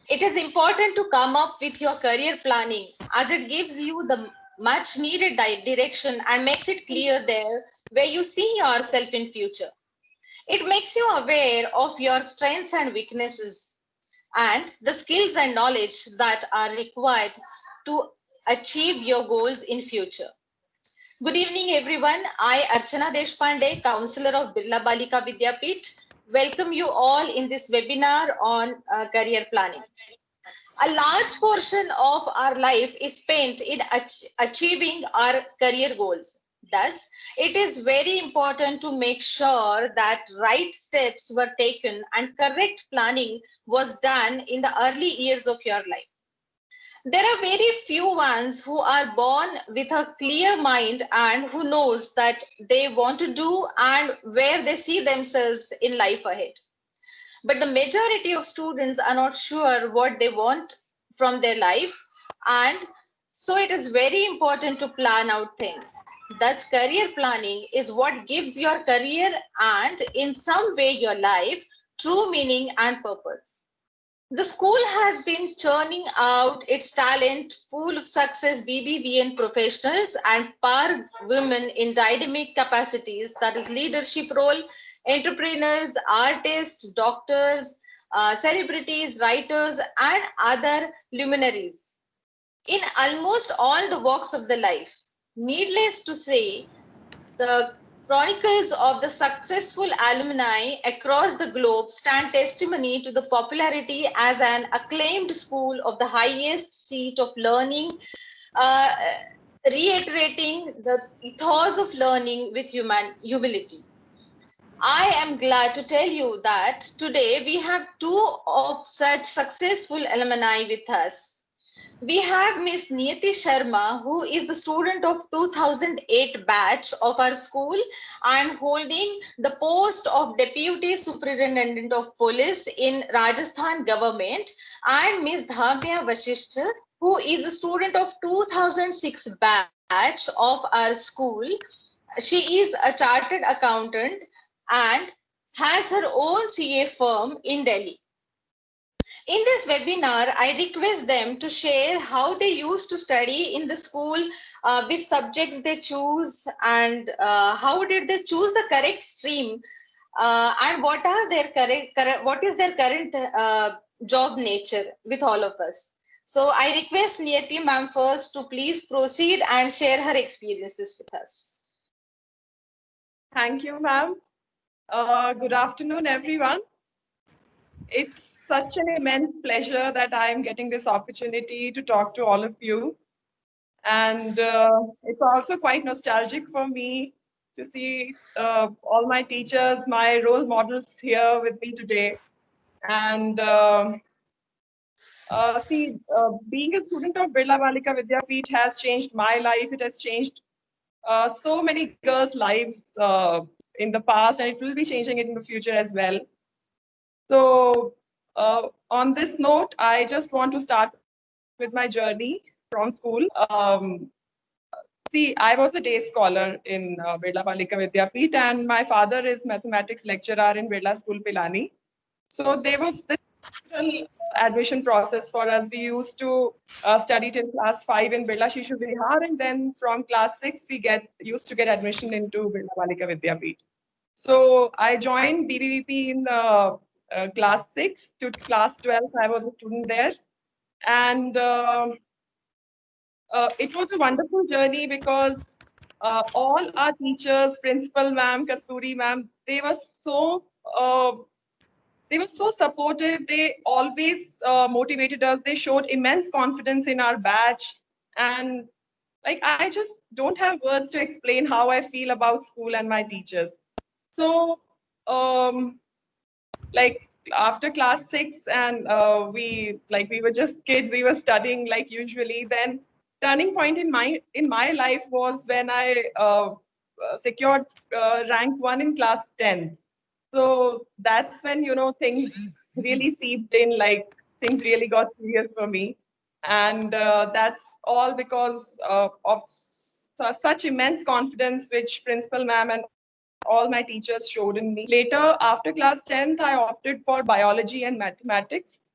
It is important to come up with your career planning as it gives you the much needed direction and makes it clear there where you see yourself in future. It makes you aware of your strengths and weaknesses and the skills and knowledge that are required to achieve your goals in future. Good evening, everyone. I, Archana Deshpande, Counselor of Birla Balika Vidyapeeth, welcome you all in this webinar on career planning. A large portion of our life is spent in achieving our career goals. Thus, it is very important to make sure that right steps were taken and correct planning was done in the early years of your life. There are very few ones who are born with a clear mind and who knows that they want to do and where they see themselves in life ahead. But the majority of students are not sure what they want from their life, and so it is very important to plan out things. Thus, career planning is what gives your career and in some way your life true meaning and purpose. The school has been churning out its talent pool of success BBVN professionals and power women in dynamic capacities, that is leadership role, entrepreneurs, artists, doctors, celebrities, writers, and other luminaries in almost all the walks of the life. Needless to say, the chronicles of the successful alumni across the globe stand testimony to the popularity as an acclaimed school of the highest seat of learning, uh, reiterating the ethos of learning with humility. I am glad to tell you that today we have two of such successful alumni with us. We have Miss Niyati Sharma, who is the student of 2008 batch of our school and holding the post of Deputy Superintendent of Police in Rajasthan government, and Miss Dhamya Vashisht, who is a student of 2006 batch of our school. She is a chartered accountant and has her own CA firm in Delhi. In this webinar, I request them to share how they used to study in the school, which subjects they choose, and how did they choose the correct stream, and what is their current job nature with all of us. So I request Niyati ma'am first to please proceed and share her experiences with us. Thank you, ma'am. Good afternoon, everyone. It's such an immense pleasure that I am getting this opportunity to talk to all of you. And it's also quite nostalgic for me to see all my teachers, my role models here with me today. And being a student of Birla Balika Vidyapeeth has changed my life. It has changed so many girls' lives in the past, and it will be changing it in the future as well. So, on this note, I just want to start with my journey from school. See, I was a day scholar in Birla Balika Vidyapeeth, and my father is mathematics lecturer in Birla School Pilani. So there was this natural admission process for us. We used to study till class 5 in Birla Shishu Vihar, and then from class 6 we used to get admission into Birla Balika Vidyapeeth. So I joined BBVP in class 6 to class 12. I was a student there, and it was a wonderful journey because all our teachers, principal ma'am, Kasturi ma'am, uh, they were so supportive. They always motivated us. They showed immense confidence in our batch, and like I just don't have words to explain how I feel about school and my teachers. So, like after class 6, and we were just kids. We were studying like usually. Then turning point in my life was when I secured rank 1 in class 10th. So that's when things really seeped in. Like things really got serious for me, and that's all because of such immense confidence which principal ma'am and all my teachers showed in me. Later, after class 10th, I opted for biology and mathematics.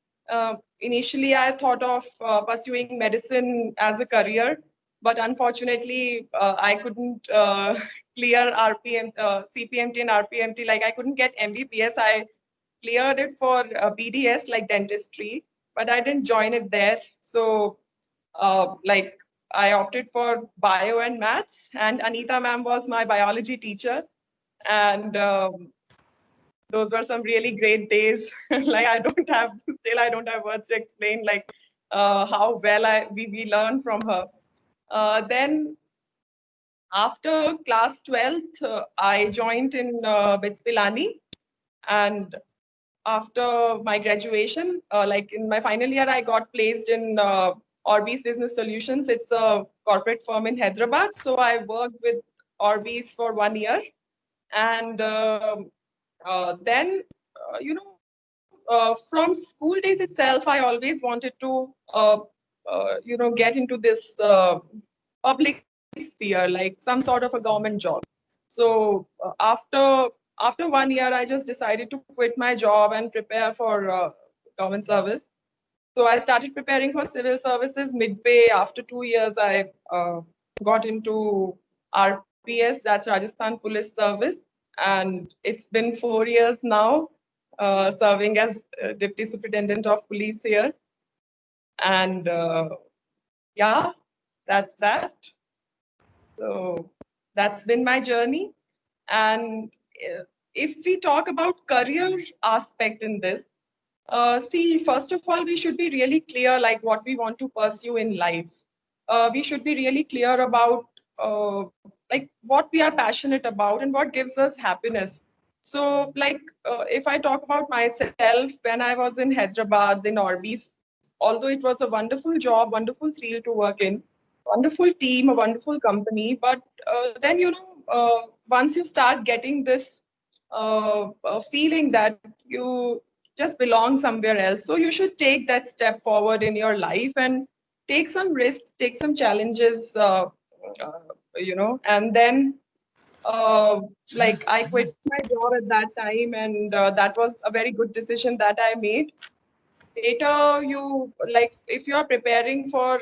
Initially, I thought of pursuing medicine as a career, but unfortunately, I couldn't clear RPM, CPMT and RPMT. Like I couldn't get MBBS. I cleared it for BDS, like dentistry, but I didn't join it there. So, like I opted for bio and maths, and Anita ma'am was my biology teacher, and those were some really great days. Like I don't have words to explain like how well we learned from her. Then after class 12th, I joined in BITS Pilani, and after my graduation, like in my final year, I got placed in Orbis Business Solutions. It's a corporate firm in Hyderabad. So I worked with Orbis for 1 year, and then from school days itself, I always wanted to get into this public sphere, like some sort of a government job. So after 1 year, I just decided to quit my job and prepare for government service. So I started preparing for civil services. Midway after 2 years, I got into RPS, that's Rajasthan Police Service, and it's been 4 years now, serving as Deputy Superintendent of Police here. And yeah, that's that. So that's been my journey. And if we talk about career aspect in this, see, first of all, we should be really clear like what we want to pursue in life. We should be really clear about like what we are passionate about and what gives us happiness. So, like, if I talk about myself, when I was in Hyderabad, in Orbis, although it was a wonderful job, wonderful field to work in, wonderful team, a wonderful company, but then, once you start getting this feeling that you just belong somewhere else. So you should take that step forward in your life and take some risks, take some challenges, and then like I quit my job at that time, and that was a very good decision that I made. Later, you like if you are preparing for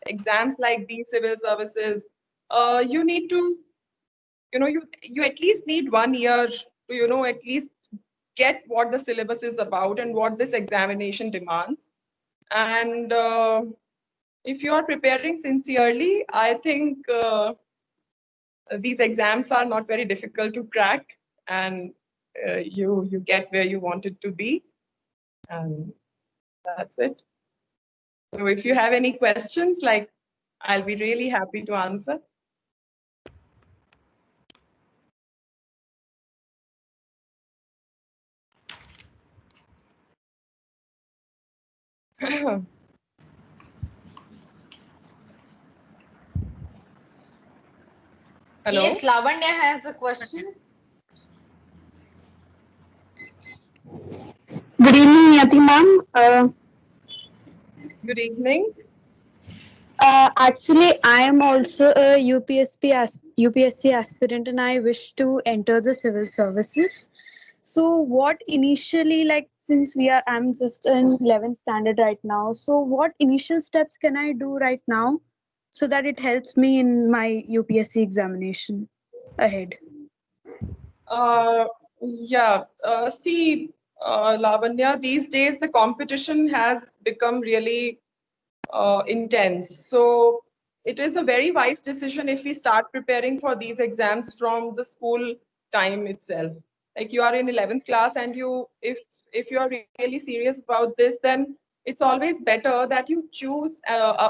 exams like these civil services, you need to, you at least need 1 year to, at least get what the syllabus is about and what this examination demands. And if you are preparing sincerely, I think these exams are not very difficult to crack, and you get where you wanted to be, and that's it. So if you have any questions, like I'll be really happy to answer. Hello. Yes, Lavanya has a question. Good evening, Niyati ma'am. Good evening. Actually, I am also a UPSC aspirant, and I wish to enter the civil services. So, what initially, like, since I'm just in 11th standard right now. So, what initial steps can I do right now so that it helps me in my UPSC examination ahead? Yeah. See, Lavanya, these days the competition has become really intense. So it is a very wise decision if we start preparing for these exams from the school time itself. Like you are in 11th class, and if you are really serious about this, then it's always better that you choose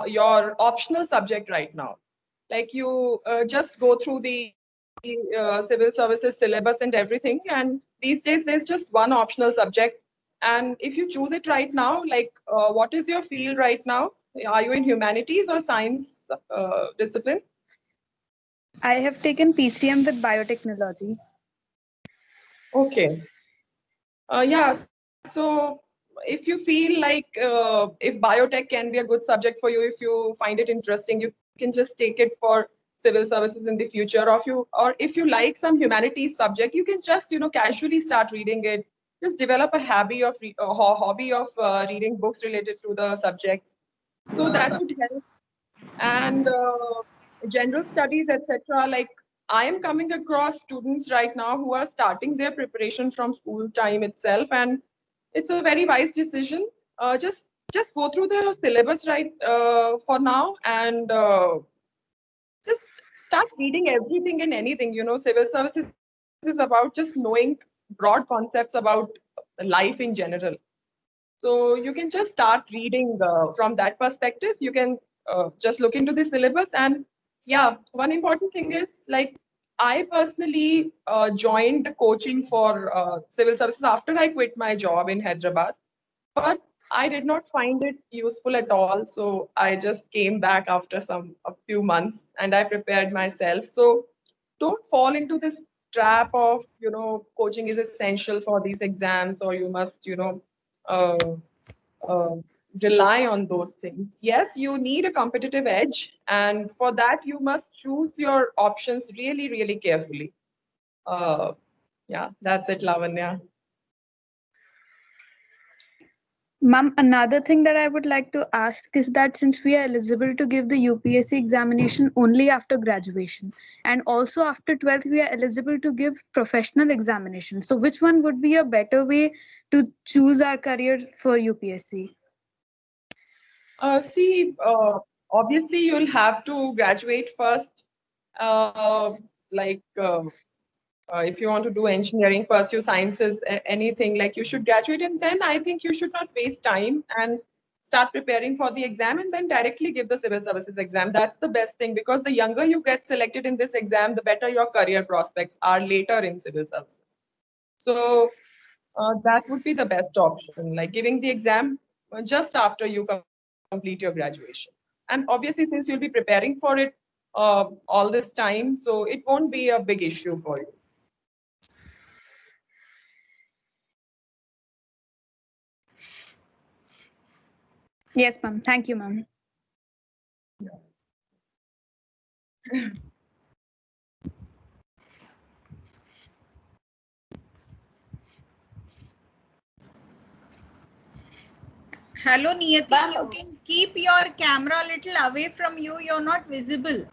your optional subject right now. Like you just go through the civil services syllabus and everything, and these days there's just one optional subject, and if you choose it right now, like what is your field right now? Are you in humanities or science discipline? I have taken PCM with biotechnology. Okay. Yeah. So if you feel like if biotech can be a good subject for you, if you find it interesting, you can just take it for civil services in the future. Or if you like some humanities subject, you can just casually start reading it. just develop a hobby of reading books related to the subjects. So that would help. And general studies, etc. Like I am coming across students right now who are starting their preparation from school time itself, and it's a very wise decision. Just go through the syllabus right for now, and just start reading everything and anything. You know, civil services is about just knowing broad concepts about life in general. So you can just start reading from that perspective. You can just look into the syllabus. And yeah, one important thing is like I personally joined coaching for civil services after I quit my job in Hyderabad. But I did not find it useful at all. So I just came back after a few months and I prepared myself. So don't fall into this trap of, you know, coaching is essential for these exams, or you must, you know, uh, uh, rely on those things. Yes, you need a competitive edge, and for that, you must choose your options really, really carefully. Yeah, that's it, Lavanya. Ma'am, another thing that I would like to ask is that since we are eligible to give the UPSC examination only after graduation, and also after 12th, we are eligible to give professional examination. So, which one would be a better way to choose our career for UPSC? See, obviously, you'll have to graduate first. Uh, like, if you want to do engineering, pursue sciences, anything, like you should graduate, and then I think you should not waste time and start preparing for the exam and then directly give the civil services exam. That's the best thing, because the younger you get selected in this exam, the better your career prospects are later in civil services. So that would be the best option, like giving the exam just after you complete your graduation. And obviously, since you'll be preparing for it all this time, so it won't be a big issue for you. Yes, ma'am. Thank you, ma'am. Hello, Niyati. Ma'am, You can keep your camera a little away from you. You're not visible.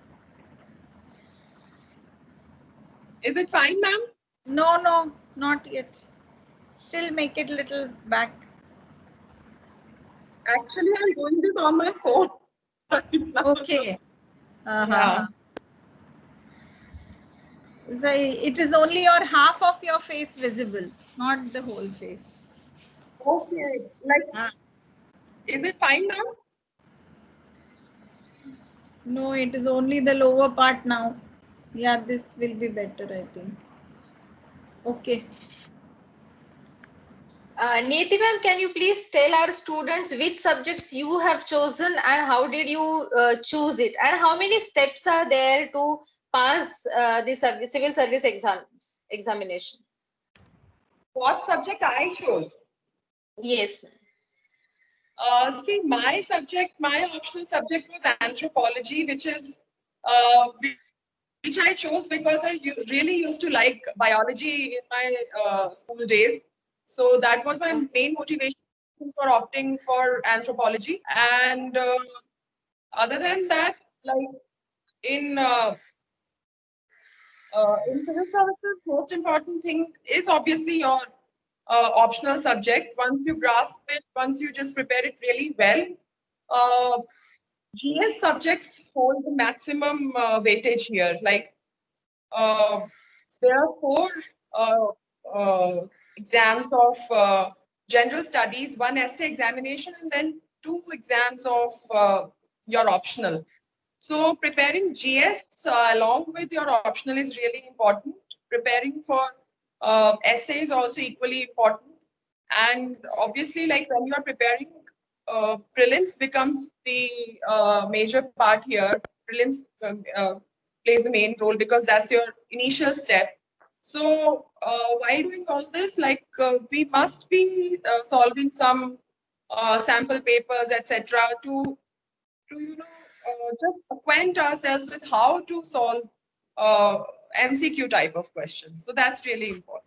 Is it fine, ma'am? No, not yet. Still make it little back. Actually, I'm doing this on my phone. Okay. Yeah. So it is only your half of your face visible, not the whole face. Okay. Like, is it fine now? No, it is only the lower part now. Yeah, this will be better, I think. Okay. Neti ma'am, can you please tell our students which subjects you have chosen and how did you choose it, and how many steps are there to pass the civil service examination? What subject I chose? Yes. See, my optional subject was anthropology, which I chose because I really used to like biology in my school days. So that was my main motivation for opting for anthropology. And other than that, like in in civil services, most important thing is obviously your optional subject. Once you grasp it, once you just prepare it really well, uh, GS subjects hold the maximum weightage here. Like uh, there are four uh, exams of general studies, one essay examination, and then two exams of your optional. So preparing GS along with your optional is really important. Preparing for essay is also equally important. And obviously, like when you are preparing, prelims becomes the major part here. Prelims plays the main role because that's your initial step. So while doing all this, like we must be solving some sample papers, etc., to just acquaint ourselves with how to solve MCQ type of questions. So that's really important.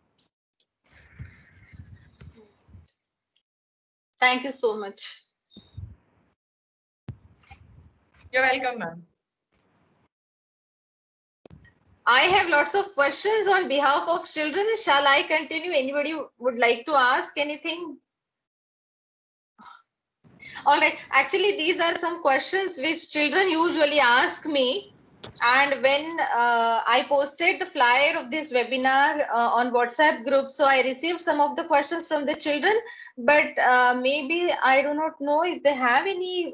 Thank you so much. You're welcome, ma'am. I have lots of questions on behalf of children. Shall I continue? Anybody would like to ask anything? All right. Actually, these are some questions which children usually ask me. And when I posted the flyer of this webinar on WhatsApp group, so I received some of the questions from the children, but maybe I do not know if they have any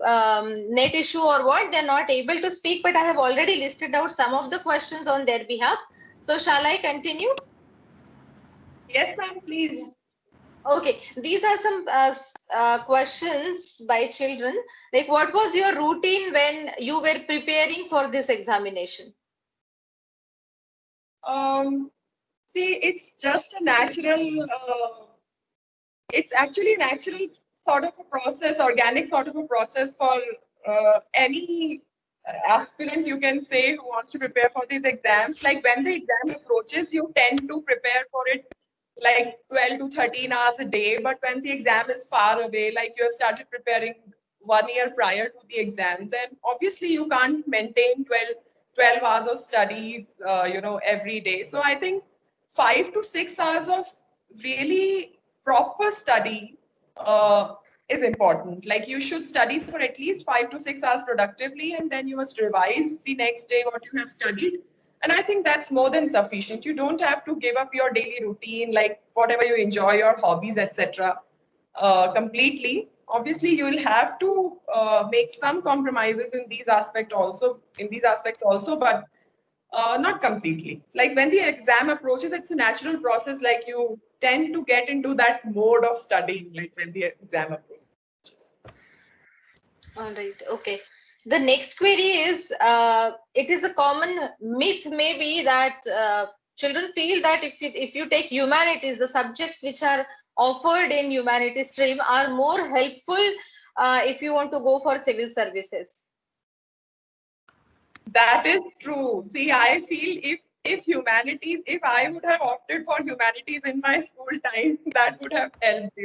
net issue or what, they're not able to speak, but I have already listed out some of the questions on their behalf. So shall I continue? Yes, ma'am, please. Okay, these are some questions by children. Like, what was your routine when you were preparing for this examination? See, it's just a natural, it's actually a natural sort of a process, organic sort of a process for any aspirant, you can say, who wants to prepare for these exams. Like when the exam approaches, you tend to prepare for it like 12 to 13 hours a day. But when the exam is far away, like you have started preparing 1 year prior to the exam, then obviously you can't maintain 12 hours of studies, every day. So I think 5 to 6 hours of really proper study is important. Like you should study for at least 5 to 6 hours productively, and then you must revise the next day what you have studied. And I think that's more than sufficient. You don't have to give up your daily routine, like whatever you enjoy, your hobbies, etc., completely. Obviously, you will have to make some compromises in these aspects also. But not completely. Like when the exam approaches, it's a natural process. Like you tend to get into that mode of studying, like when the exam approaches. All right. Okay. The next query is, it is a common myth maybe that children feel that if you take humanities, the subjects which are offered in humanities stream are more helpful if you want to go for civil services. That is true. See, I feel if humanities, if I would have opted for humanities in my school time, that would have helped.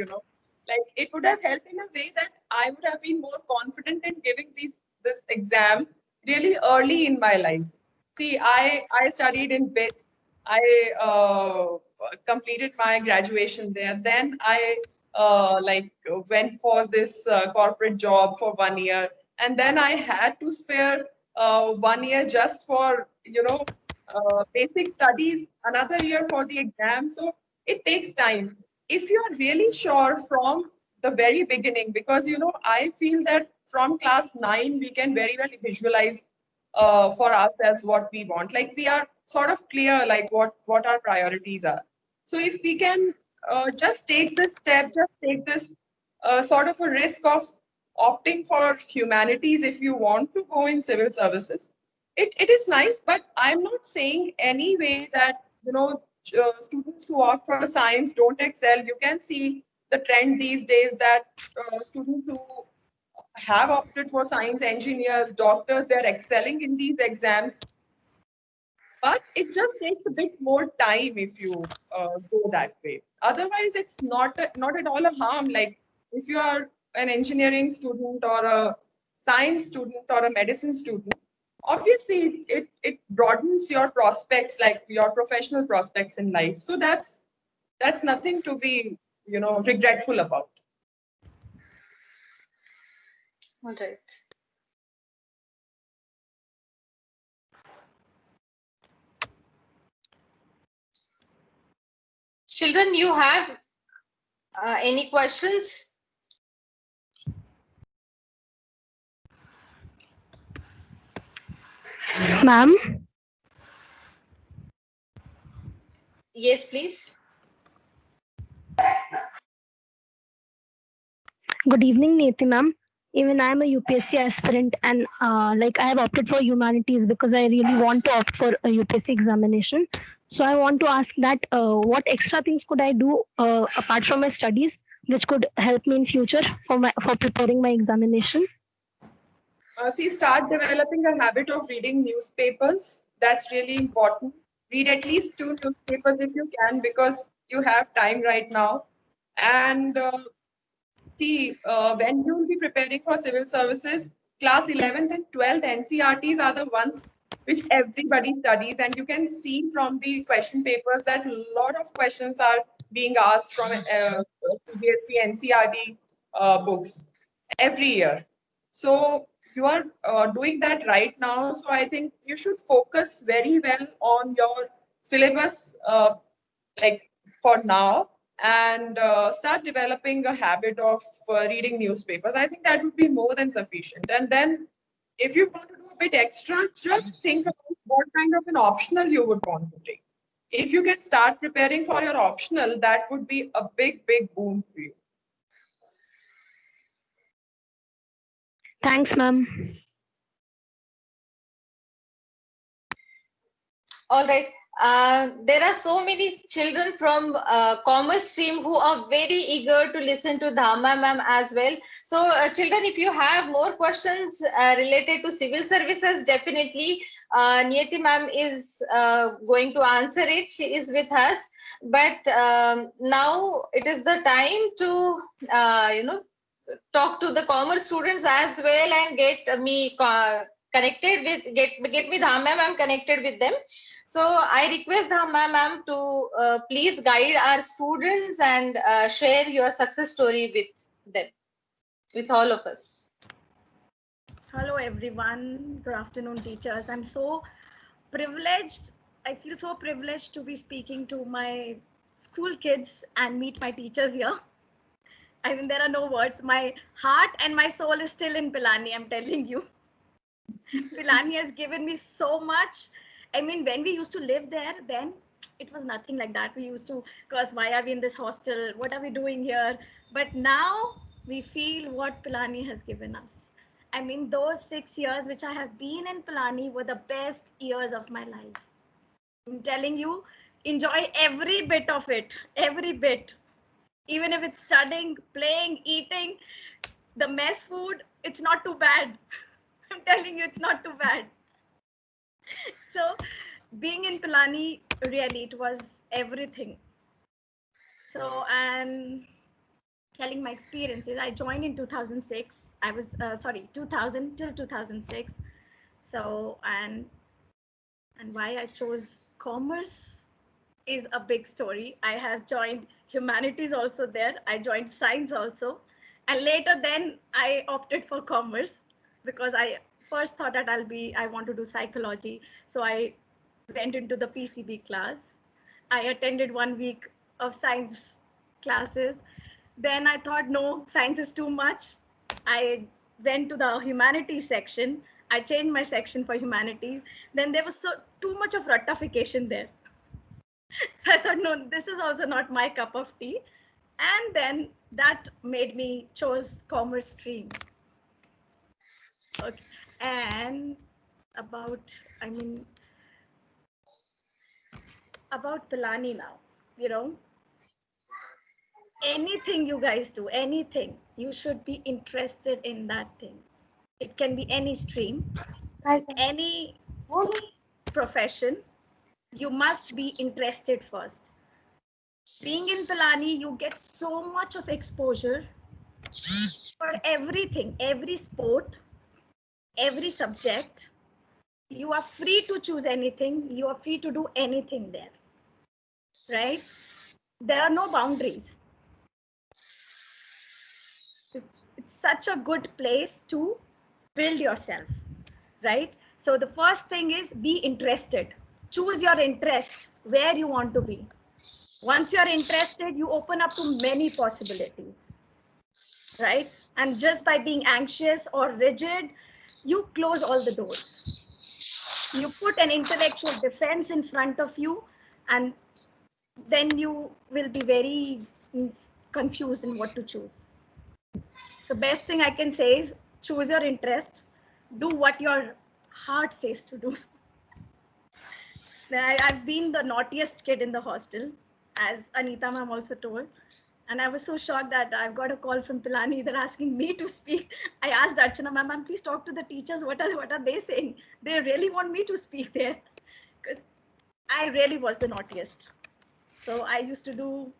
Like it would have helped in a way that I would have been more confident in giving this exam really early in my life. See, I studied in BITS. I completed my graduation there. Then I went for this corporate job for 1 year, and then I had to spare 1 year just for basic studies, another year for the exam. So it takes time. If you are really sure from the very beginning, because I feel that from class 9 we can very well visualize for ourselves what we want. Like we are sort of clear, like what our priorities are. So if we can just take this step, just take this sort of a risk of opting for humanities if you want to go in civil services. It is nice, but I'm not saying any way that students who opt for science don't excel. You can see the trend these days that students who have opted for science, engineers, doctors, they're excelling in these exams. But it just takes a bit more time if you go that way. Otherwise, it's not at all a harm. Like if you are an engineering student or a science student or a medicine student, obviously it broadens your prospects, like your professional prospects in life. So that's nothing to be regretful about. All right. Children, you have any questions? Ma'am, Yes, please. Good evening, Neeti ma'am. Even I am a UPSC aspirant, and I have opted for humanities because I really want to opt for a UPSC examination. So I want to ask that what extra things could I do apart from my studies, which could help me in future for preparing my examination? Start developing a habit of reading newspapers. That's really important. Read at least 2 newspapers if you can, because you have time right now. And See, when you'll be preparing for civil services, class 11th and 12th NCRTs are the ones which everybody studies, and you can see from the question papers that a lot of questions are being asked from CBSE NCRT books every year. So you are doing that right now. So I think you should focus very well on your syllabus, like for now, and start developing a habit of reading newspapers. I think that would be more than sufficient. And then, if you want to do a bit extra, just think about what kind of an optional you would want to take. If you can start preparing for your optional, that would be a big, big boon for you. Thanks, ma'am. All right. There are so many children from commerce stream who are very eager to listen to Dhamma ma'am as well. So children, if you have more questions related to civil services, definitely Niyati ma'am is going to answer it. She is with us. But now it is the time to, talk to the commerce students as well and get me connected with, get me Dhamma ma'am connected with them. So I request Dhamma ma'am to please guide our students and share your success story with them, with all of us. Hello everyone. Good afternoon, teachers. I'm so privileged. I feel so privileged to be speaking to my school kids and meet my teachers here. I mean, there are no words. My heart and my soul is still in Pilani, I'm telling you. Pilani has given me so much. I mean, when we used to live there, then it was nothing like that. We used to curse, why are we in this hostel? What are we doing here? But now we feel what Pilani has given us. I mean, those 6 years which I have been in Pilani were the best years of my life. I'm telling you, enjoy every bit of it, every bit. Even if it's studying, playing, eating, the mess food, it's not too bad. I'm telling you, it's not too bad. So being in Pilani, really, it was everything. So I'm telling my experiences. I joined in 2006. I was, 2000 till 2006. So, and why I chose commerce is a big story. I have joined humanities also there. I joined science also. And later then I opted for commerce because I first thought that I want to do psychology. So I went into the PCB class. I attended 1 week of science classes. Then I thought, no, science is too much. I went to the humanities section. I changed my section for humanities. Then there was too much of ratification there. So I thought, no, this is also not my cup of tea. And then that made me choose commerce stream. Okay. And about Pilani now, anything you guys do, anything, you should be interested in that thing. It can be any stream, any profession. You must be interested first. Being in Pilani, you get so much of exposure for everything, every sport, every subject. You are free to choose anything. You are free to do anything there, right? There are no boundaries. It's such a good place to build yourself, right? So the first thing is be interested. Choose your interest, where you want to be. Once you're interested, you open up to many possibilities, right? And just by being anxious or rigid, you close all the doors. You put an intellectual defense in front of you, and then you will be very confused in what to choose. So best thing I can say is choose your interest, do what your heart says to do. I've been the naughtiest kid in the hostel, as Anita ma'am also told. And I was so shocked that I've got a call from Pilani. They're asking me to speak. I asked Archana ma'am, please talk to the teachers. What are they saying? They really want me to speak there. Because I really was the naughtiest. So I used to do,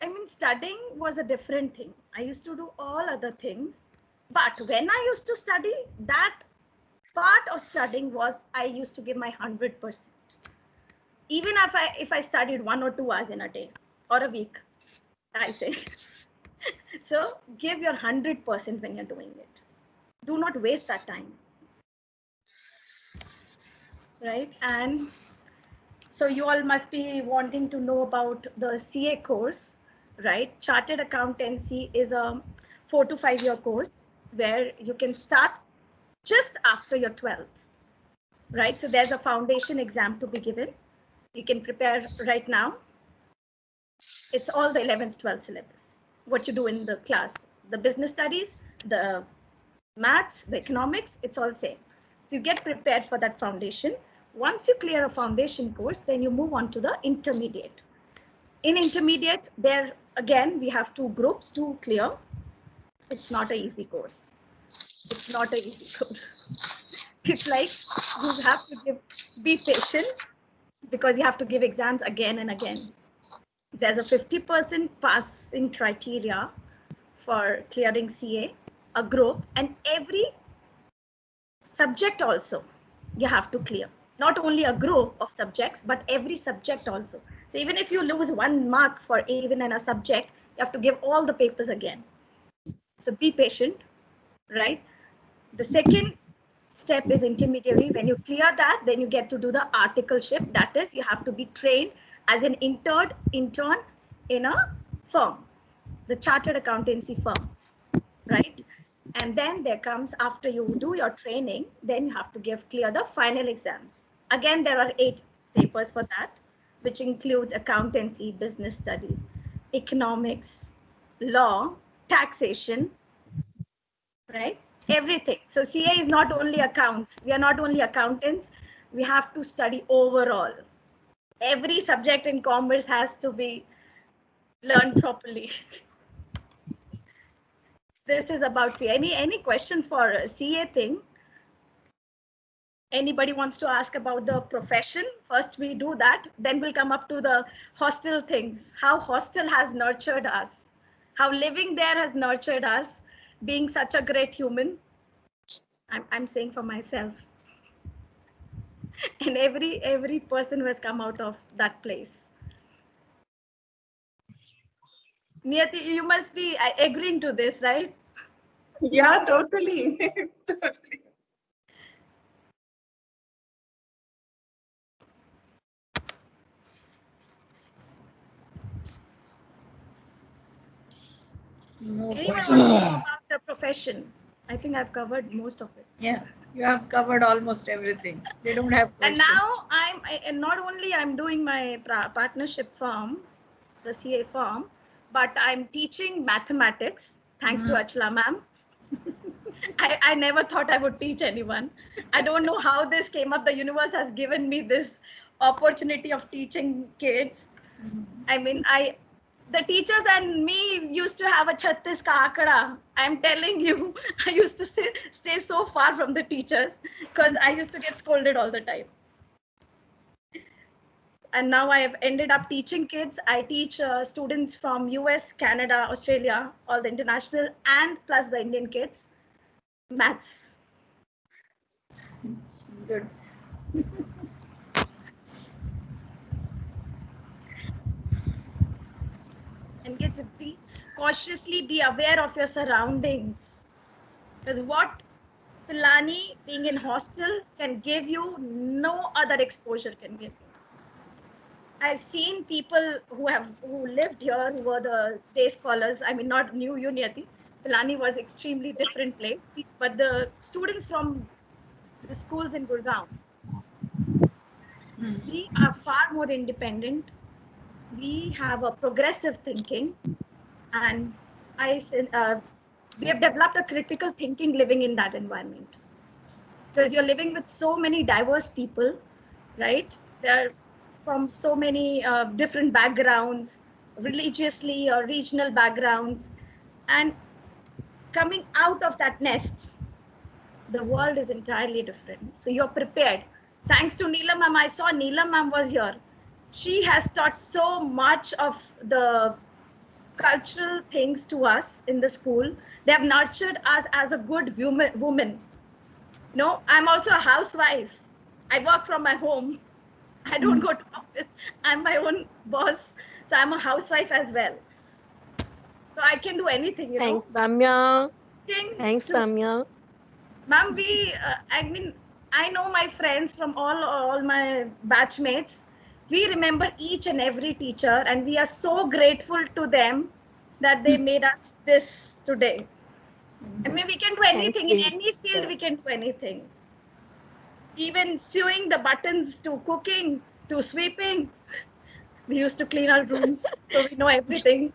I mean, studying was a different thing. I used to do all other things. But when I used to study, that part of studying was I used to give my 100%. Even if I studied 1 or 2 hours in a day or a week, I say. So give your 100% when you're doing it. Do not waste that time. Right? And so you all must be wanting to know about the CA course, right? Chartered Accountancy is a 4 to 5 year course where you can start just after your 12th, right? So there's a foundation exam to be given. You can prepare right now. It's all the 11th, 12th syllabus. What you do in the class, the business studies, the maths, the economics, it's all same. So you get prepared for that foundation. Once you clear a foundation course, then you move on to the intermediate. In intermediate, there again, we have 2 groups to clear. It's not an easy course. It's not an easy course. It's like you have to be patient because you have to give exams again and again. There's a 50% passing criteria for clearing CA, a group, and every subject also you have to clear. Not only a group of subjects, but every subject also. So even if you lose 1 mark for even in a subject, you have to give all the papers again. So be patient, right? The second step is intermediary. When you clear that, then you get to do the articleship. That is, you have to be trained as an intern in a firm, the chartered accountancy firm, right? And then there comes, after you do your training, then you have to clear the final exams. Again, there are 8 papers for that, which includes accountancy, business studies, economics, law, taxation, right? Everything. So CA is not only accounts. We are not only accountants. We have to study overall. Every subject in commerce has to be learned properly. This is about CA. Any questions for CA thing? Anybody wants to ask about the profession? First we do that, then we'll come up to the hostel things. How hostel has nurtured us. How living there has nurtured us. Being such a great human. I'm saying for myself. And every person who has come out of that place. Niyati, you must be agreeing to this, right? Yeah, totally. Totally. No Anyone question. wants to know about the profession? I think I've covered most of it. Yeah, you have covered almost everything. They don't have And questions. now and not only I'm doing my partnership firm, the CA firm, but I'm teaching mathematics thanks to Achla ma'am. I never thought I would teach anyone. I don't know how this came up. The universe has given me this opportunity of teaching kids. I mean, the teachers and me used to have a Chhattis ka akada. I'm telling you, I used to stay so far from the teachers because I used to get scolded all the time. And now I have ended up teaching kids. I teach students from US, Canada, Australia, all the international, and plus the Indian kids, maths. Good. And kids, cautiously be aware of your surroundings. Because what Pilani being in hostel can give you, no other exposure can give you. I've seen people who lived here, who were the day scholars. I mean, not New Unity. Pilani was extremely different place, but the students from the schools in Gurgaon, we are far more independent. We have a progressive thinking, and we have developed a critical thinking living in that environment. Because you're living with so many diverse people, right? They're from so many different backgrounds, religiously or regional backgrounds, and coming out of that nest, the world is entirely different. So you're prepared. Thanks to Neelam ma'am, I saw Neelam ma'am was here. She has taught so much of the cultural things to us in the school. They have nurtured us as a good woman. I'm also a housewife. I work from my home. I don't go to office. I'm my own boss. So I'm a housewife as well. So I can do anything, Thanks, Damya. Thing Thanks, to- Damya. Ma'am, I know my friends from all my batchmates. We remember each and every teacher, and we are so grateful to them that they made us this today. I mean, we can do anything in any field. We can do anything. Even sewing the buttons to cooking to sweeping. We used to clean our rooms, so we know everything.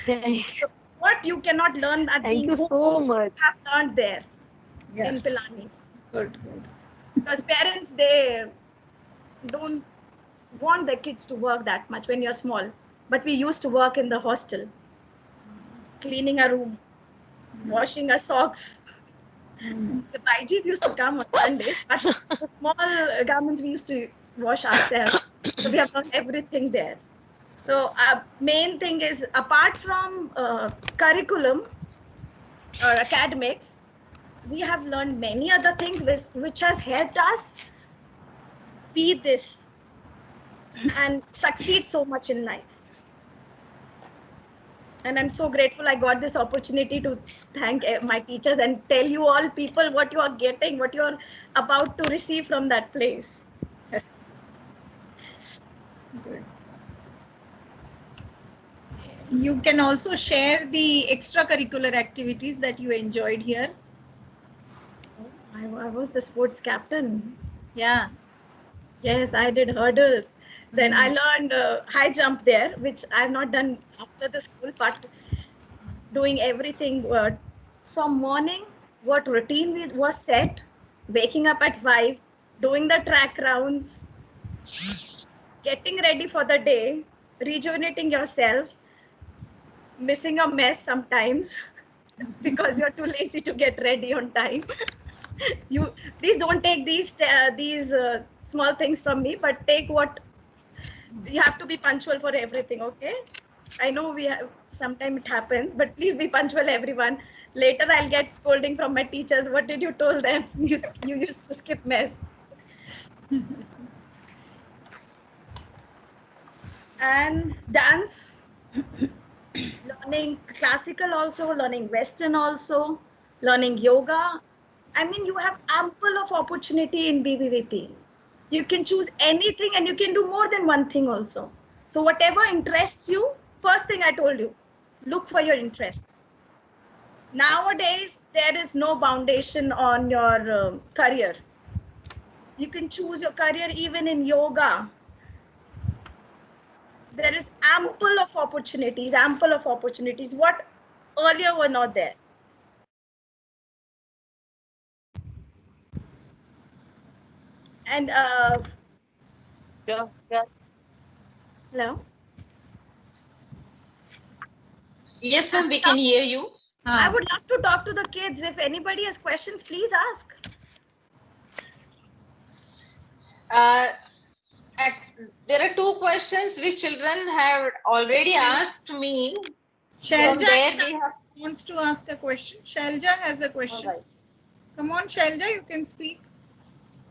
So what you cannot learn at Thank being you home, so much. you have learned there in Yes. Pilani. Good. Because parents, they don't want their kids to work that much when you're small. But we used to work in the hostel, cleaning a room, washing our socks. The Baijis used to come on Sundays, but the small garments we used to wash ourselves. So we have learned everything there. So main thing is, apart from curriculum or academics, we have learned many other things which has helped us be this and succeed so much in life. And I'm so grateful I got this opportunity to thank my teachers and tell you all people what you are getting, what you are about to receive from that place. Yes. Good. You can also share the extracurricular activities that you enjoyed here. I was the sports captain. Yeah. Yes, I did hurdles. Then I learned high jump there, which I've not done after the school, but doing everything from morning, what routine was set, waking up at 5, doing the track rounds, getting ready for the day, rejuvenating yourself, missing a mess sometimes because you're too lazy to get ready on time. You please don't take these small things from me, but take what you have to be punctual for everything. Okay, I know we have sometimes it happens, but please be punctual, everyone. Later I'll get scolding from my teachers. What did you told them? You used to skip mess. And dance, learning classical also, learning Western also, learning yoga. I mean, you have ample of opportunity in BBVP. You can choose anything and you can do more than one thing also. So whatever interests you, first thing I told you, look for your interests. Nowadays, there is no foundation on your career. You can choose your career even in yoga. There is ample of opportunities, what earlier were not there. And hello? Yes, ma'am, we can hear you. I would love to talk to the kids. If anybody has questions, please ask. There are 2 questions which children have already asked me. From Shalja there they have. wants to ask a question. Shalja has a question. Alright. Come on, Shalja, you can speak.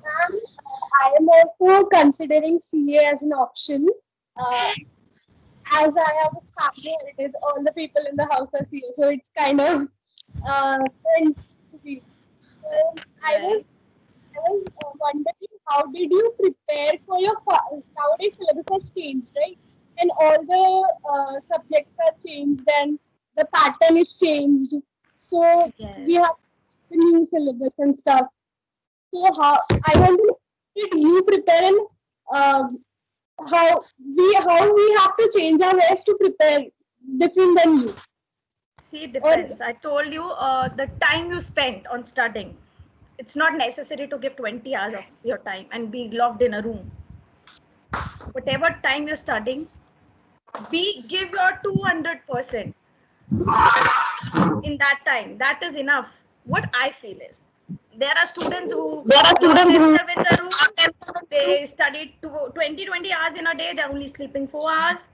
I am also considering CA as an option. As I have a family heritage, all the people in the house are CA, so it's kind of interesting. So I was wondering, how did you prepare for your nowadays syllabus has changed, right? And all the subjects are changed, and the pattern is changed. So we have the new syllabus and stuff. So how I want to know, did you prepare and how we have to change our ways to prepare different than you? See, it depends. I told you the time you spent on studying. It's not necessary to give 20 hours of your time and be locked in a room. Whatever time you're studying, give your 200% in that time. That is enough. What I feel is, there are students who lock themselves in the room. They study 20 hours in a day. They're only sleeping 4 hours.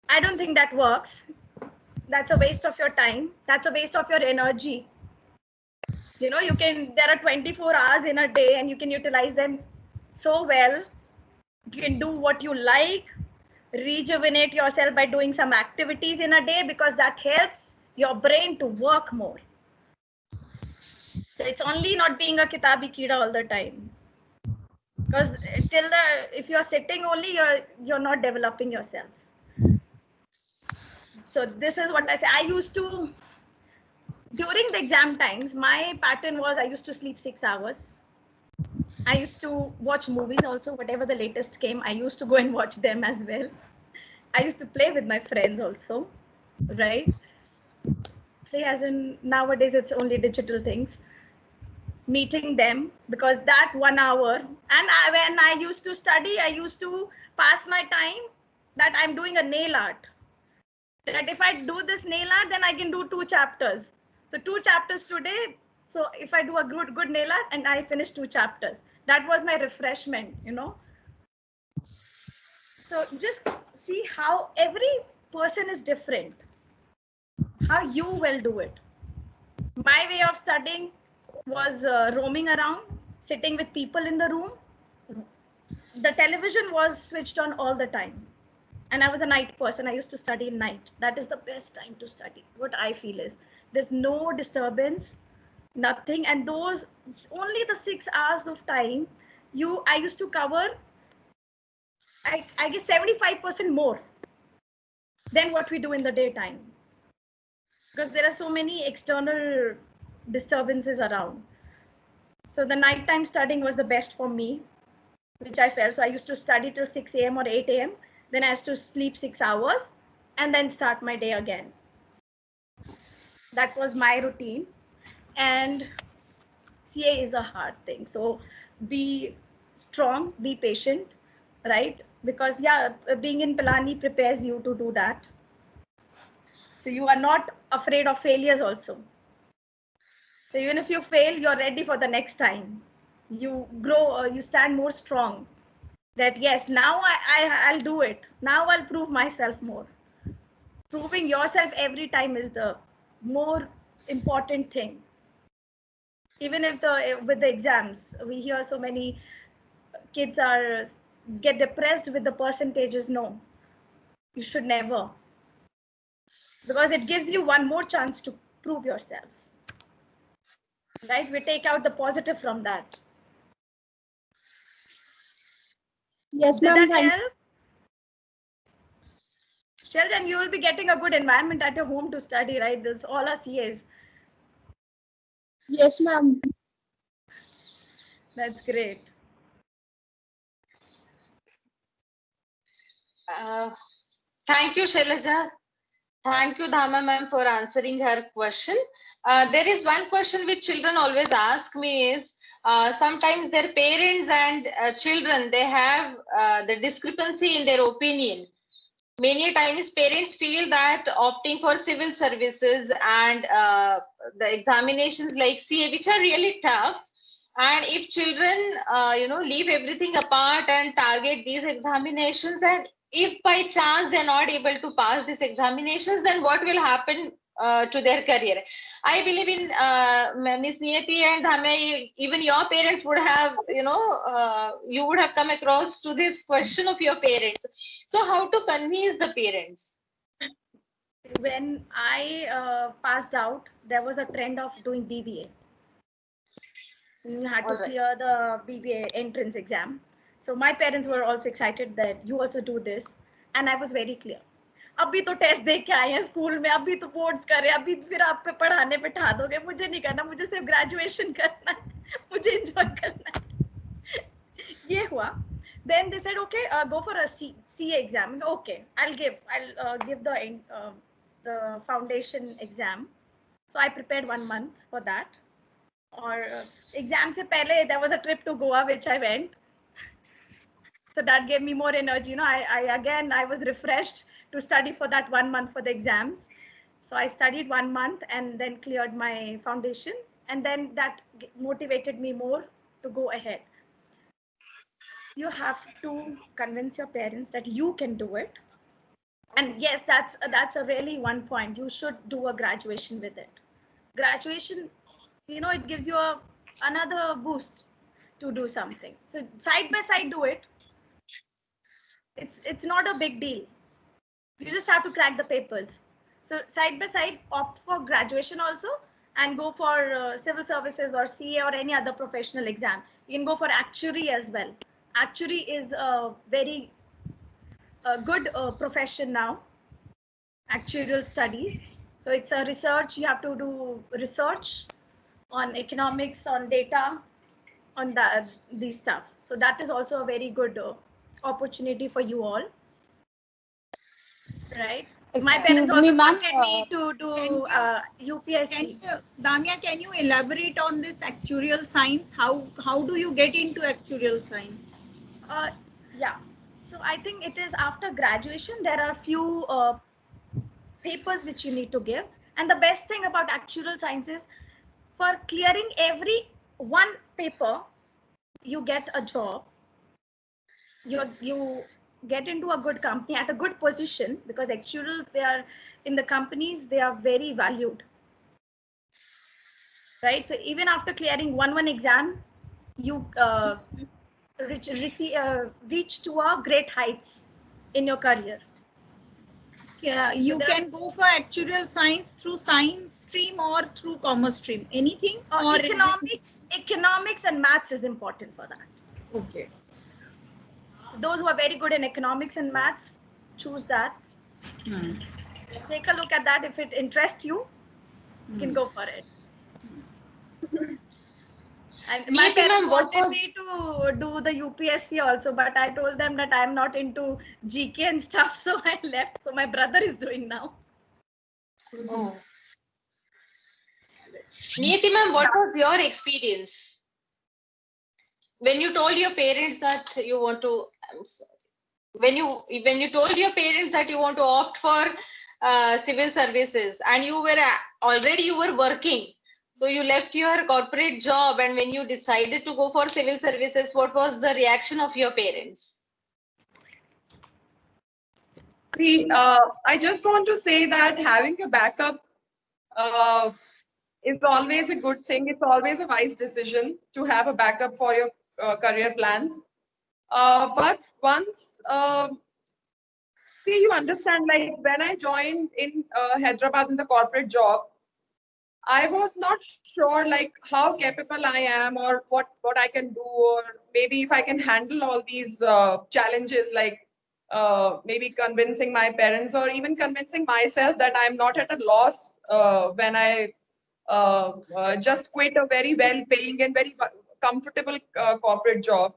I don't think that works. That's a waste of your time. That's a waste of your energy. You know, there are 24 hours in a day and you can utilize them so well. You can do what you like, rejuvenate yourself by doing some activities in a day, because that helps your brain to work more. So it's only not being a kitabi kida all the time. Because if you're sitting only, you're not developing yourself. So this is what I say. I used to, during the exam times, my pattern was I used to sleep 6 hours. I used to watch movies also, whatever the latest came, I used to go and watch them as well. I used to play with my friends also, right? Play as in, nowadays it's only digital things. Meeting them, because that 1 hour, and when I used to study, I used to pass my time that I'm doing a nail art. That if I do this nail art, then I can do 2 chapters. So 2 chapters today. So if I do a good nail art and I finish 2 chapters, that was my refreshment, you know. So just see how every person is different, how you will do it. My way of studying was roaming around, sitting with people in the room. The television was switched on all the time. And I was a night person. I used to study in night. That is the best time to study. What I feel is there's no disturbance, nothing. And those, only the 6 hours of time, I used to cover, I guess 75% more than what we do in the daytime. Because there are so many external disturbances around. So the nighttime studying was the best for me, which I felt. So I used to study till 6 a.m. or 8 a.m. Then I used to sleep 6 hours and then start my day again. That was my routine. And CA is a hard thing. So be strong, be patient, right? Because yeah, being in Pilani prepares you to do that. So you are not afraid of failures also. So even if you fail, you're ready for the next time. You grow, you stand more strong. That yes, now I'll do it. Now I'll prove myself more. Proving yourself every time is the more important thing. Even if with the exams, we hear so many kids get depressed with the percentages. No, you should never, because it gives you one more chance to prove yourself. Right? We take out the positive from that. Yes, Did ma'am. that help? Sheldon, you will be getting a good environment at your home to study, right? This all our CAs. Yes, ma'am. That's great. Thank you, Shailaja. Thank you, Dhama ma'am, for answering her question. There is one question which children always ask me is, sometimes their parents and children, they have the discrepancy in their opinion. Many times parents feel that opting for civil services and the examinations like CA, which are really tough, and if children leave everything apart and target these examinations, and if by chance they're not able to pass these examinations, then what will happen to their career? I believe in Ms. Niyati and Dhame, even your parents would have, you would have come across to this question of your parents. So how to convince the parents? When I passed out, there was a trend of doing BBA. You had to clear the BBA entrance exam. So my parents were also excited that you also do this. And I was very clear. अभी तो test दे के आए हैं school में, अभी तो boards कर रहे हैं, अभी फिर आप पे पढ़ाने बैठा दोगे, मुझे नहीं करना, मुझे सिर्फ ग्रेजुएशन करना है, मुझे एंजॉय करना है. ये हुआ. Then they said, okay, go for a CA exam. Okay, I'll give the foundation exam. So I prepared 1 month for that. Or exam se pehle, there was a trip to Goa which I went. So that gave me more energy. I was refreshed to study for that 1 month for the exams. So I studied 1 month and then cleared my foundation. And then that motivated me more to go ahead. You have to convince your parents that you can do it. And yes, that's a really one point. You should do a graduation with it. Graduation, it gives you another boost to do something. So side by side, do it. It's not a big deal. You just have to crack the papers. So side by side, opt for graduation also, and go for civil services or CA or any other professional exam. You can go for actuary as well. Actuary is a very good profession now, actuarial studies. So it's a research, you have to do research on economics, on data, on these stuff. So that is also a very good opportunity for you all. Right? My parents also wanted me to do UPSC. Damia, can you elaborate on this actuarial science? How do you get into actuarial science? Yeah. So I think it is after graduation, there are few papers which you need to give. And the best thing about actuarial science is for clearing every one paper, you get a job. You get into a good company at a good position, because actuarials, they are in the companies, they are very valued. Right? So even after clearing one exam, you reach to a great heights in your career. Yeah, you can go for actuarial science through science stream or through commerce stream. Anything? Or economics and maths is important for that. Okay. Those who are very good in economics and maths, choose that. Take a look at that. If it interests you, you can go for it. And my parents wanted me to do the UPSC also, but I told them that I'm not into GK and stuff, so I left. So my brother is doing now. Oh. Niyati ma'am, what was your experience when you told your parents that you want to? I'm sorry. When you told your parents that you want to opt for civil services, and you were working, so you left your corporate job, and when you decided to go for civil services, what was the reaction of your parents? See, I just want to say that having a backup is always a good thing. It's always a wise decision to have a backup for your career plans. But once, see, you understand, like when I joined in Hyderabad in the corporate job, I was not sure like how capable I am, or what I can do, or maybe if I can handle all these challenges, like maybe convincing my parents or even convincing myself that I'm not at a loss when I just quit a very well paying and very comfortable corporate job.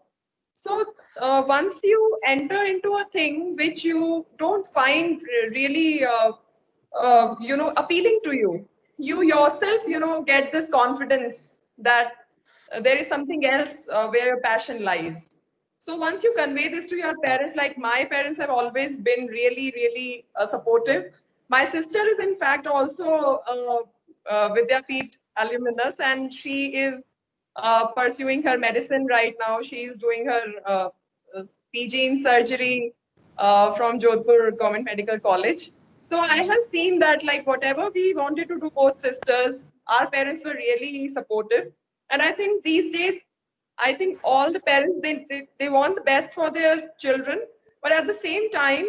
So once you enter into a thing which you don't find really appealing to you, you yourself get this confidence that there is something else where your passion lies. So once you convey this to your parents, like my parents have always been really, really supportive. My sister is in fact also Vidyapeeth alumnus, and she is pursuing her medicine right now. She is doing her PG in surgery from Jodhpur Government Medical College. So I have seen that like whatever we wanted to do, both sisters, our parents were really supportive. And I think these days, I think all the parents, they want the best for their children. But at the same time,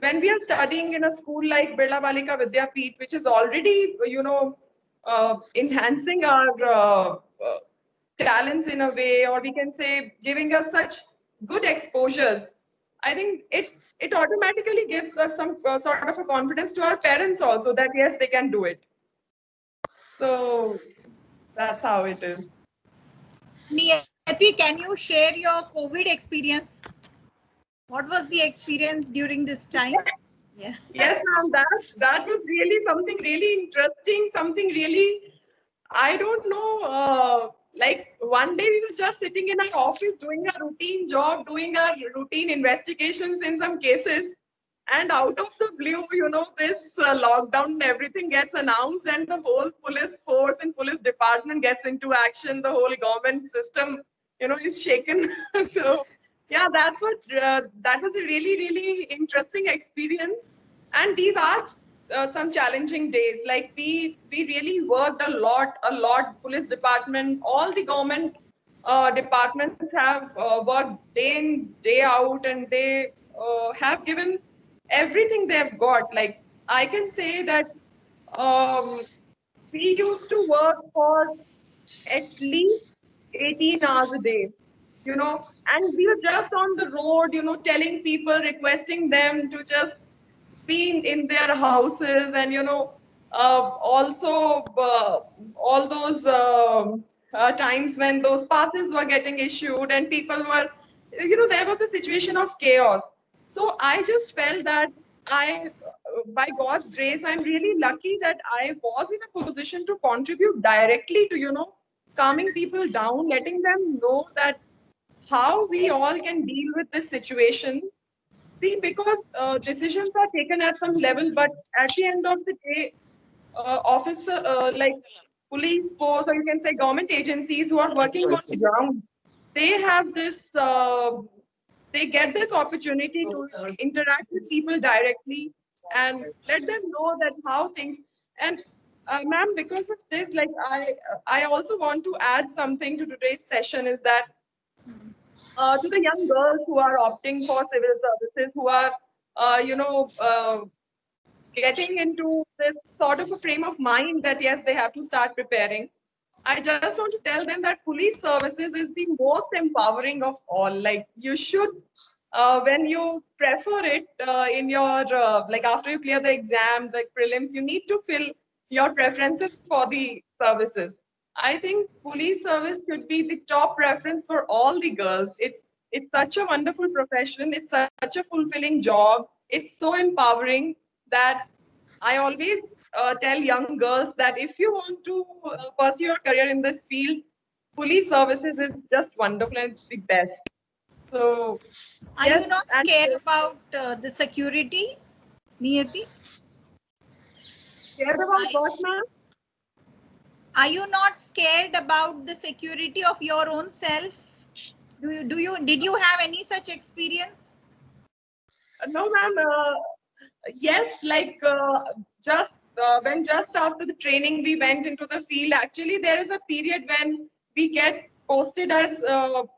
when we are studying in a school like Birla Balika Vidyapeeth, which is already, enhancing our talents in a way, or we can say giving us such good exposures, I think it automatically gives us some sort of a confidence to our parents also that yes, they can do it. So that's how it is. Niyati, can you share your COVID experience? What was the experience during this time? Yeah. Yes, ma'am. That was really something really interesting. Something really, I don't know. Like one day we were just sitting in our office doing our routine job, doing our routine investigations in some cases, and out of the blue, this lockdown and everything gets announced, and the whole police force and police department gets into action. The whole government system, is shaken. So Yeah, that was a really, really interesting experience. And these are some challenging days. Like we really worked a lot. Police department, all the government departments have worked day in, day out, and they have given everything they've got. Like I can say that um, we used to work for at least 18 hours a day, and we were just on the road, telling people, requesting them to just be in their houses, and, also all those times when those passes were getting issued and people were, there was a situation of chaos. So I just felt that by God's grace, I'm really lucky that I was in a position to contribute directly to, calming people down, letting them know that how we all can deal with this situation. See, because decisions are taken at some level, but at the end of the day, officer, like police force, or you can say government agencies who are working on the ground, they have this, they get this opportunity to interact with people directly and let them know that how things. And ma'am, because of this, like I also want to add something to today's session is that to the young girls who are opting for civil services, who are, getting into this sort of a frame of mind that yes, they have to start preparing. I just want to tell them that police services is the most empowering of all. Like you should, when you prefer it in your, like after you clear the exam, the prelims, you need to fill your preferences for the services. I think police service should be the top preference for all the girls. It's such a wonderful profession. It's such a fulfilling job. It's so empowering that I always tell young girls that if you want to pursue your career in this field, police services is just wonderful and it's the best. So, Are yes, you not and scared about the security, Niyati? scared about what, ma'am? Are you not scared about the security of your own self? Did you have any such experience? No, ma'am. Yes, like just after the training, we went into the field. Actually, there is a period when we get posted as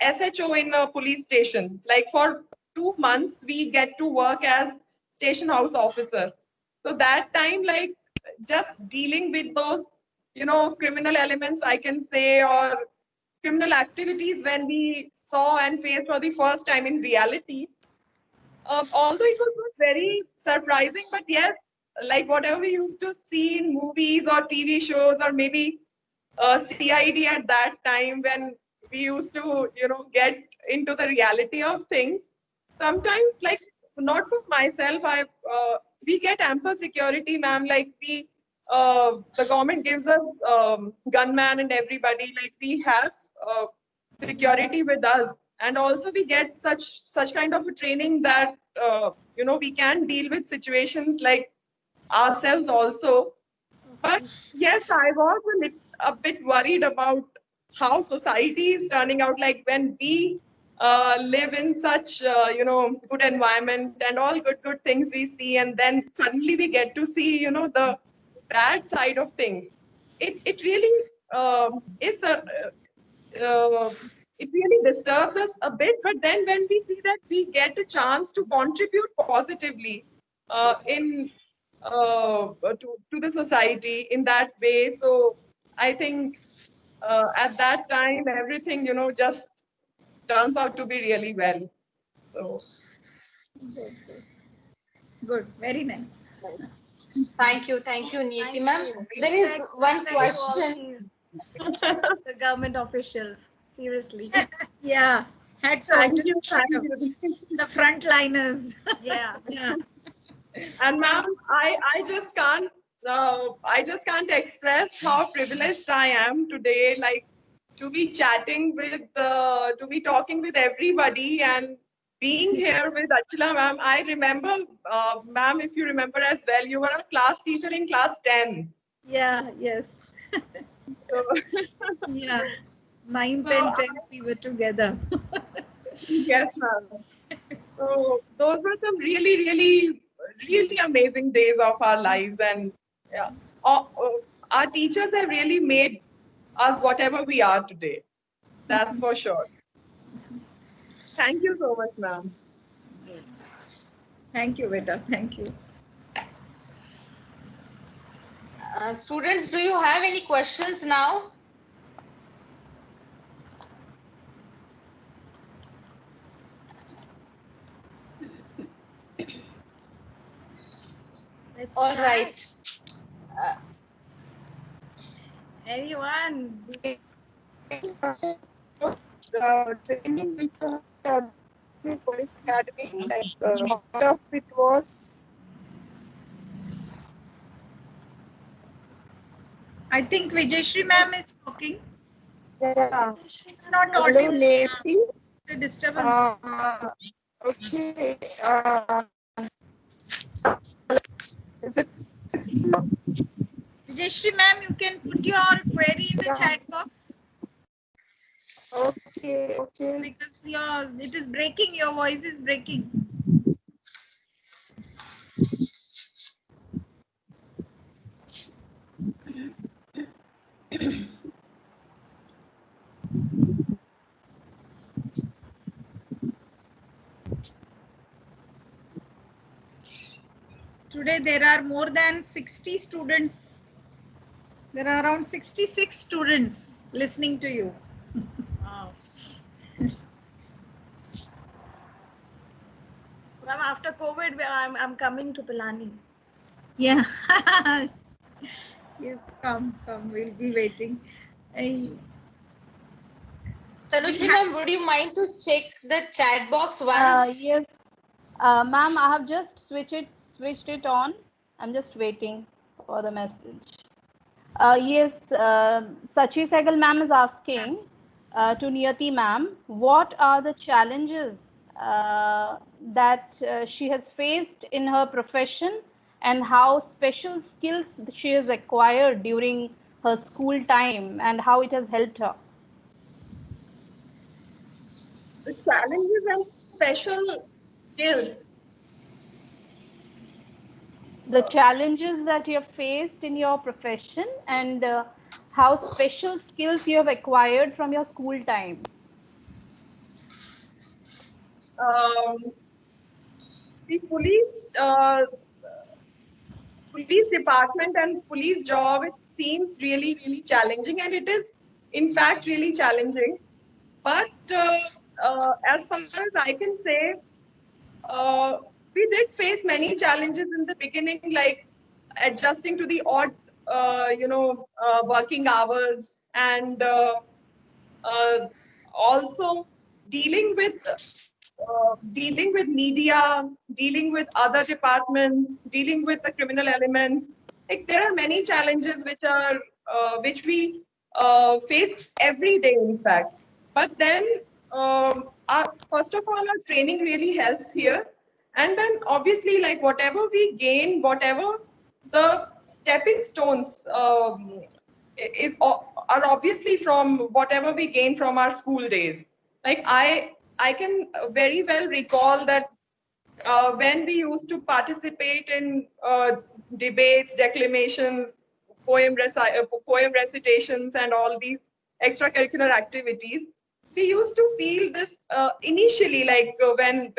SHO in a police station. Like for 2 months, we get to work as station house officer. So that time, like just dealing with those, criminal elements, I can say, or criminal activities when we saw and faced for the first time in reality, although it was not very surprising, but yes, like whatever we used to see in movies or TV shows, or maybe CID at that time when we used to, get into the reality of things. Sometimes, like not for myself, we get ample security, ma'am. Like the government gives us gunman and everybody. Like we have security with us, and also we get such kind of a training that we can deal with situations like ourselves also. But yes, I was a bit worried about how society is turning out. Like when we live in such good environment and all good things we see, and then suddenly we get to see the bad side of things. It really is a it really disturbs us a bit. But then when we see that we get a chance to contribute positively in to the society in that way, so I think at that time everything just turns out to be really well. So Good, very nice. Thank you, Neeti ma'am. There is Respect one to all question. the government officials. Seriously. Yeah, hats off thank to you, thank you. the frontliners. Yeah. Yeah. And ma'am, I just can't express how privileged I am today, like to be chatting with, to be talking with everybody and being here with Achila ma'am. I remember, ma'am, if you remember as well, you were a class teacher in class 10. Yeah, yes. So, Yeah. Ninth so and 10th we were together. Yes, ma'am. So those were some really amazing days of our lives, and yeah, our teachers have really made us whatever we are today. That's for sure. Thank you so much, ma'am. Thank you, Beta. Thank you. Students, do you have any questions now? Let's All start. right. Anyone? The training which you had in police academy, like how much of it was? I think Vijayashri ma'am is talking. Yeah. It's not Hello, audible. Nethi. The disturbance. Okay. Is it? Vijayashri ma'am, you can put your query in the Yeah. chat box Okay. Okay. because it is breaking. Your voice is breaking. Today there are more than 60 students. There are around 66 students listening to you. Wow. Ma'am, after COVID, I'm coming to Pilani. Yeah. You come. We'll be waiting. Tanushri ma'am, would you mind to check the chat box once? Yes, ma'am, I have just switched it on. I'm just waiting for the message. Yes, Sachi Sehgal ma'am is asking to Niyati ma'am, what are the challenges that she has faced in her profession, and how special skills she has acquired during her school time, and how it has helped her? The challenges and special skills. The challenges that you have faced in your profession, and how special skills you have acquired from your school time. The police department and police job, it seems really challenging, and it is in fact really challenging. But as far as I can say, we did face many challenges in the beginning, like adjusting to the odd, working hours, and also dealing with media, dealing with other departments, dealing with the criminal elements. Like there are many challenges which we face every day, in fact. But then, first of all, our training really helps here, and then obviously, like whatever we gain, whatever the stepping stones are obviously from whatever we gain from our school days. Like I can very well recall that when we used to participate in debates, declamations, poem recitations, and all these extracurricular activities, we used to feel this initially, like when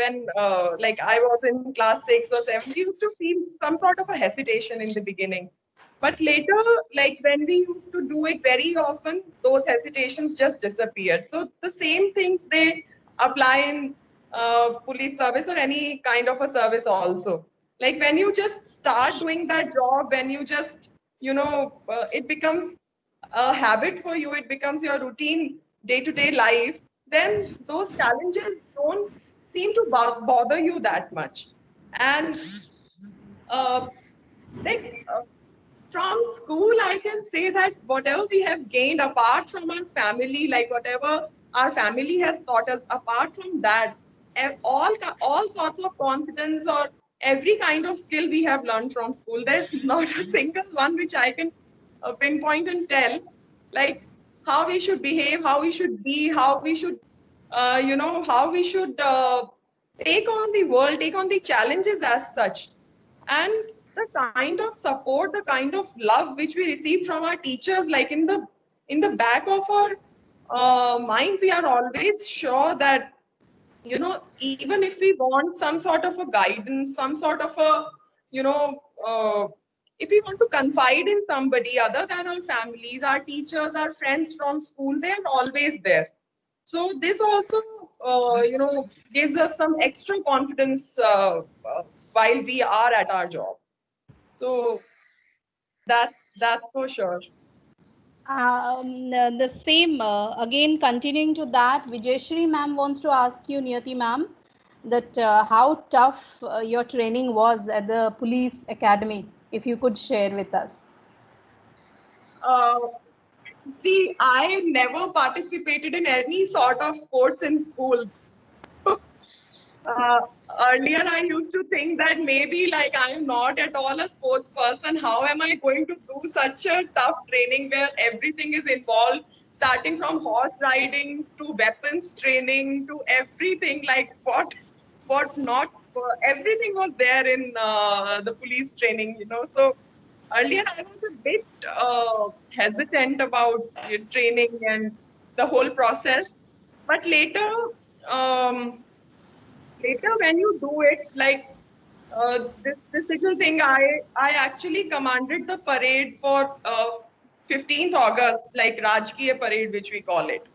like I was in class 6 or 7, we used to feel some sort of a hesitation in the beginning. But later, like when we used to do it very often, those hesitations just disappeared. So the same things they apply in police service or any kind of a service also. Like when you just start doing that job, when you just, it becomes a habit for you, it becomes your routine day-to-day life, then those challenges don't seem to bother you that much. And uh, like from school, I can say that whatever we have gained apart from our family, like whatever our family has taught us, apart from that, all sorts of confidence or every kind of skill we have learned from school. There's not a single one which I can pinpoint and tell, like how we should behave, how we should be, how we should how we should take on the world, take on the challenges as such. And the kind of support, the kind of love which we receive from our teachers, like in the back of our mind, we are always sure that, even if we want some sort of a guidance, some sort of a, if we want to confide in somebody other than our families, our teachers, our friends from school, they are always there. So this also, gives us some extra confidence while we are at our job. So that's for sure. The same, again, continuing to that, Vijayashri ma'am wants to ask you, Niyati ma'am, that how tough your training was at the police academy, if you could share with us. See, I never participated in any sort of sports in school. Earlier, I used to think that maybe like I'm not at all a sports person. How am I going to do such a tough training where everything is involved, starting from horse riding to weapons training to everything, like what not, everything was there in the police training, So earlier, I was a bit hesitant about training and the whole process, but um, later when you do it, like this little thing, I actually commanded the parade for 15th August, like Rajkiya parade, which we call it.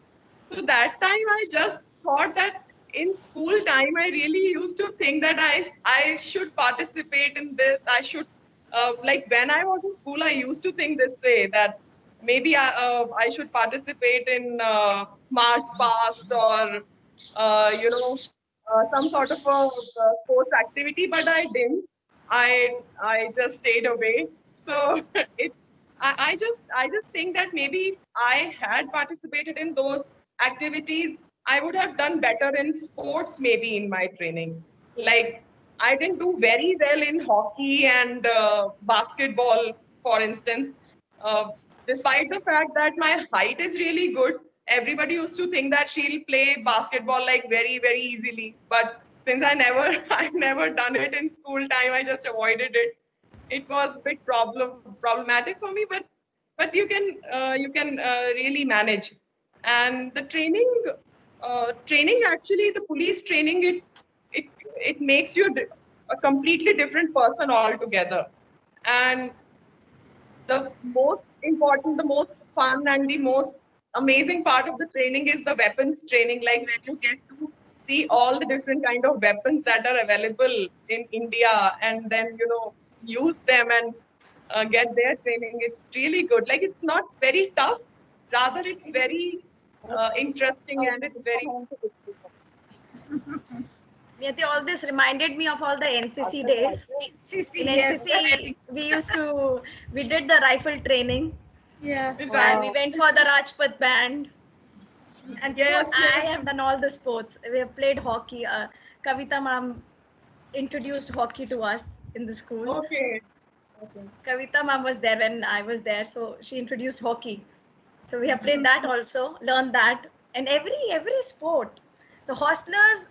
So that time I just thought that in school time, I really used to think that I should participate in this. I should, like when I was in school, I used to think this way that maybe I should participate in march past or, some sort of a sports activity, but I didn't. I just stayed away. So it I just think that maybe if I had participated in those activities, I would have done better in sports maybe in my training. Like I didn't do very well in hockey and basketball, for instance. Uh, Despite the fact that my height is really good, everybody used to think that she'll play basketball like very, very easily. But since I've never done it in school time, I just avoided it. It was a bit problematic for me, but you can really manage. And the training actually, the police training, it it makes you a completely different person altogether. And the most important, the most fun, and the most amazing part of the training is the weapons training. Like when you get to see all the different kind of weapons that are available in India, and then use them and get their training. It's really good. Like it's not very tough. Rather, it's very interesting and it's very. Niyati, all this reminded me of all the NCC days. NCC, In yes. NCC, we did the rifle training. Yeah. And we went for the Rajpath band. And Yes, I have done all the sports. We have played hockey. Kavita ma'am introduced hockey to us in the school. Okay. Kavita ma'am was there when I was there, so she introduced hockey. So we have played that also, learned that, and every sport. The hostelers,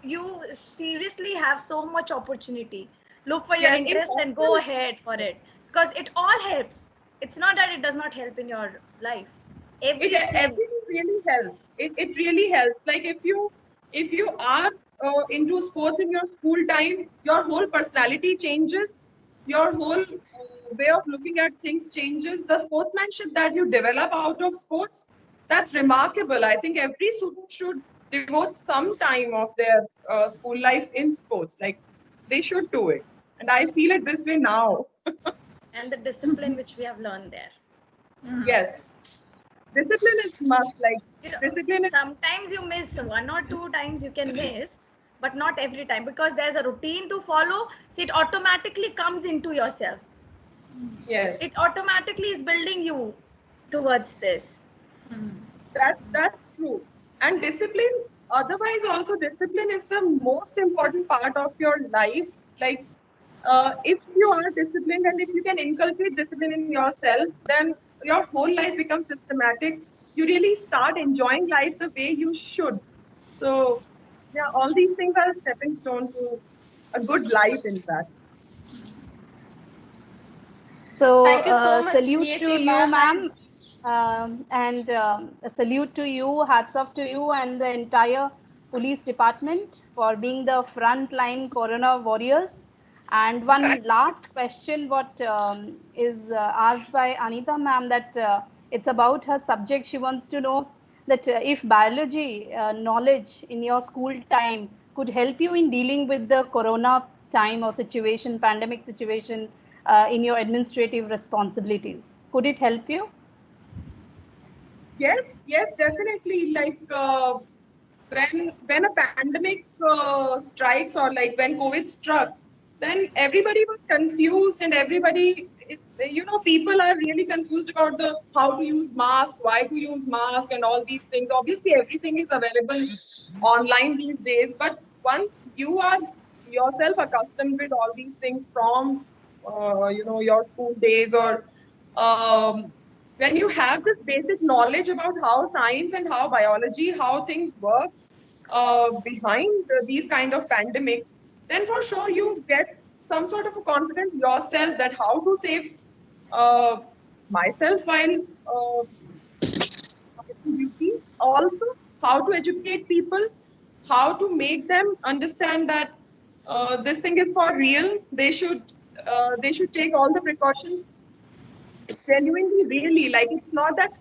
you seriously have so much opportunity. Look for your Yes, in interest and go ahead for it, because it all helps. It's not that it does not help in your life. Everything really helps. It really helps. Like if you are into sports in your school time, your whole personality changes, your whole way of looking at things changes. The sportsmanship that you develop out of sports, that's remarkable. I think every student should devote some time of their school life in sports. Like they should do it, and I feel it this way now. And the discipline which we have learned there. Yes, discipline is must. Like discipline is. Sometimes you miss 1 or 2 times, you can miss, but not every time, because there's a routine to follow. So it automatically comes into yourself. Yes, It automatically is building you towards this. that's true. And discipline, otherwise also discipline is the most important part of your life. Like if you are disciplined and if you can inculcate discipline in yourself, then your whole life becomes systematic. You really start enjoying life the way you should. So yeah, all these things are a stepping stone to a good life, in fact. So, Thank you so much, salute to Niyati you, ma'am. ma'am, and a salute to you, hats off to you and the entire police department for being the frontline corona warriors. And one last question, what is asked by Anita ma'am, that it's about her subject. She wants to know that if biology knowledge in your school time could help you in dealing with the corona time or situation, pandemic situation, in your administrative responsibilities. Could it help you? Yes, yes, definitely. Like when a pandemic strikes, or like when COVID struck, then everybody was confused, and people are really confused about the how to use mask, why to use mask, and all these things. Obviously, everything is available online these days, but once you are yourself accustomed with all these things from your school days, or um, when you have this basic knowledge about how science and how biology, how things work behind these kind of pandemics, then for sure you get some sort of a confidence yourself that how to save uh, myself while duty. Also, how to educate people, how to make them understand that this thing is for real. They should take all the precautions genuinely, really. Like, it's not that